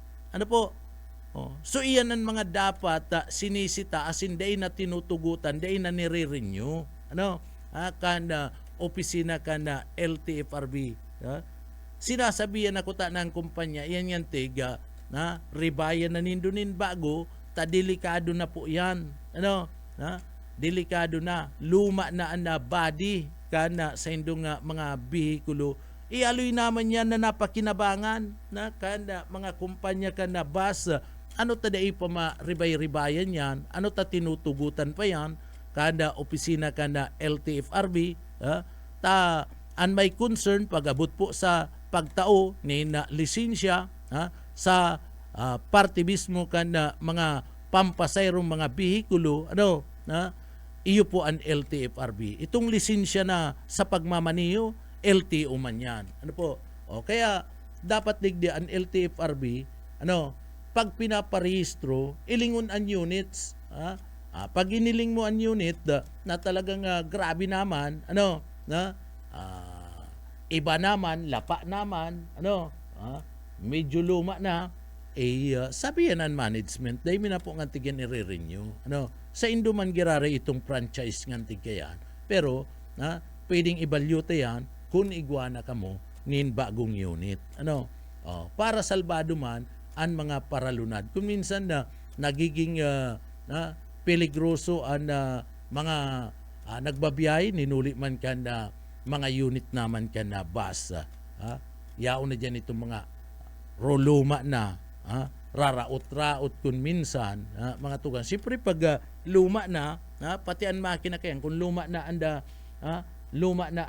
So iyan ang mga dapat sinisita asin day na tinutugutan, day na nire-renew. Kan opisina kan LTFRB. Sinasabihan ako ta ng kumpanya, iyan yan tiga, na ribayan na nindunin bago, delikado na po yan. Ano? Na? Delikado na. Luma na ang body kana sa indong mga bihikulo. Ialoy naman yan na napakinabangan na kana mga kumpanya kana bus. Ano taday pa ribay-ribayan yan? Ano ta tinutugutan pa yan? Kada opisina kana LTFRB, an may concern pag-abot po sa pagtao ni na lisensya sa parte mismo kana mga pampasayrong mga bihikulo, iyo po ang LTFRB. Itong lisensya na sa pagmamaniho, LTO man yan. Ano po? O kaya dapat digdi ang LTFRB, pag pinaparehistro, ilingon ang units. Pag iniling mo ang unit na talagang grabe naman, iba naman, lapa naman, medyo luma na, sabihan ang management, dahil na po nga tigyan i-renew. Sa Indo man girare itong franchise nga tigyan. Pero, pwedeng ibalyute yan kung iguana ka mo nin bagong unit. Para salbado man ang mga paralunad. Kung minsan na nagiging peligroso ang mga nagbabiyay, ninuli man ka na mga unit naman ka na bus. Yaon na dyan itong mga roluma na, raraot-raot kung minsan, mga tugan. Siyempre pag luma na, pati ang makina kayan, kung luma na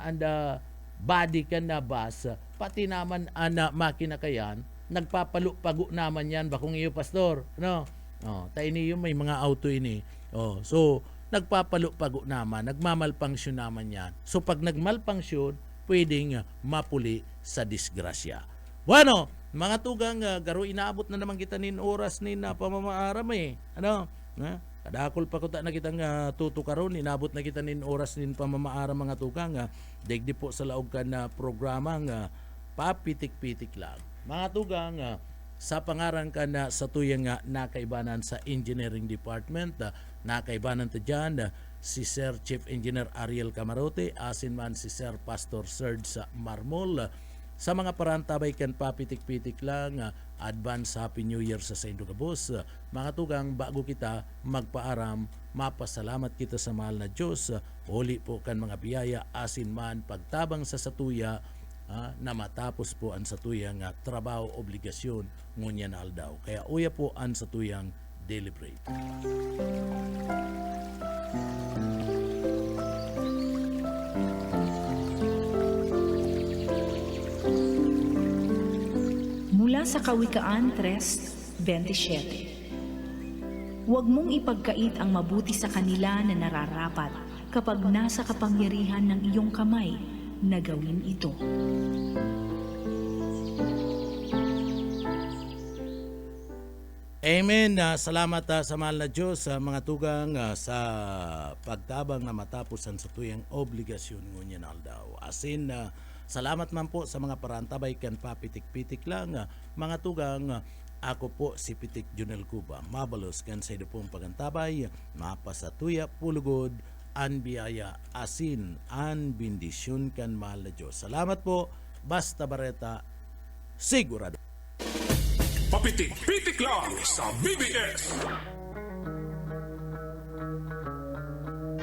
anda body ka na bus, pati naman ang makina kayan, nagpapalupago naman yan, bakong iyo pastor, tayo niyo may mga auto ini. So, nagpapalupago naman, nagmamalpangsyon naman yan. So, pag nagmalpangsyon, pwedeng mapuli sa disgrasya. Bueno, mga tugang, garo inaabot na naman kita nin oras nin pamamaaram kadakol pa ko na kitang tutukaron, inabot na kita nin oras nin pamamaaram mga tugang, digdi po sa laog ka na programa papitik-pitik lang. Mga tugang, sa pangaran ka na sa tuyang nakaibanan sa Engineering Department, nakaibanan ta dyan, si Sir Chief Engineer Ariel Camarote, asin man si Sir Pastor Serge sa Marmol. Sa mga parantabay kan papitik-pitik lang, advance Happy New Year sa Saint Lucabos. Mga tugang, bago kita magpaaram, mapasalamat kita sa mahal na Diyos. Huli po kan mga biyaya, asin man pagtabang sa satuya, na matapos po ang satuyang trabaho, obligasyon, ngunyan aldaw. Kaya uya po ang satuyang deliberate. Mula sa Kawikaan 3:27. Huwag mong ipagkait ang mabuti sa kanila na nararapat kapag nasa kapangyarihan ng iyong kamay na gawin ito. Amen. Salamat sa mahal na Diyos, mga tugang, sa pagtabang na matapos ang satuyang obligasyon ngunyan aldaw. Asin, salamat man po sa mga parantabay kan papitik-pitik lang. Mga tugang, ako po si Pitik Junel Cuba. Mabalos kan sa pong pagantabay, mapasatuya pulugod, an biyaya, asin, an bindisyon kan mahal na Diyos. Salamat po. Basta Bareta, sigurado. Papitik-pitik lang sa BBS.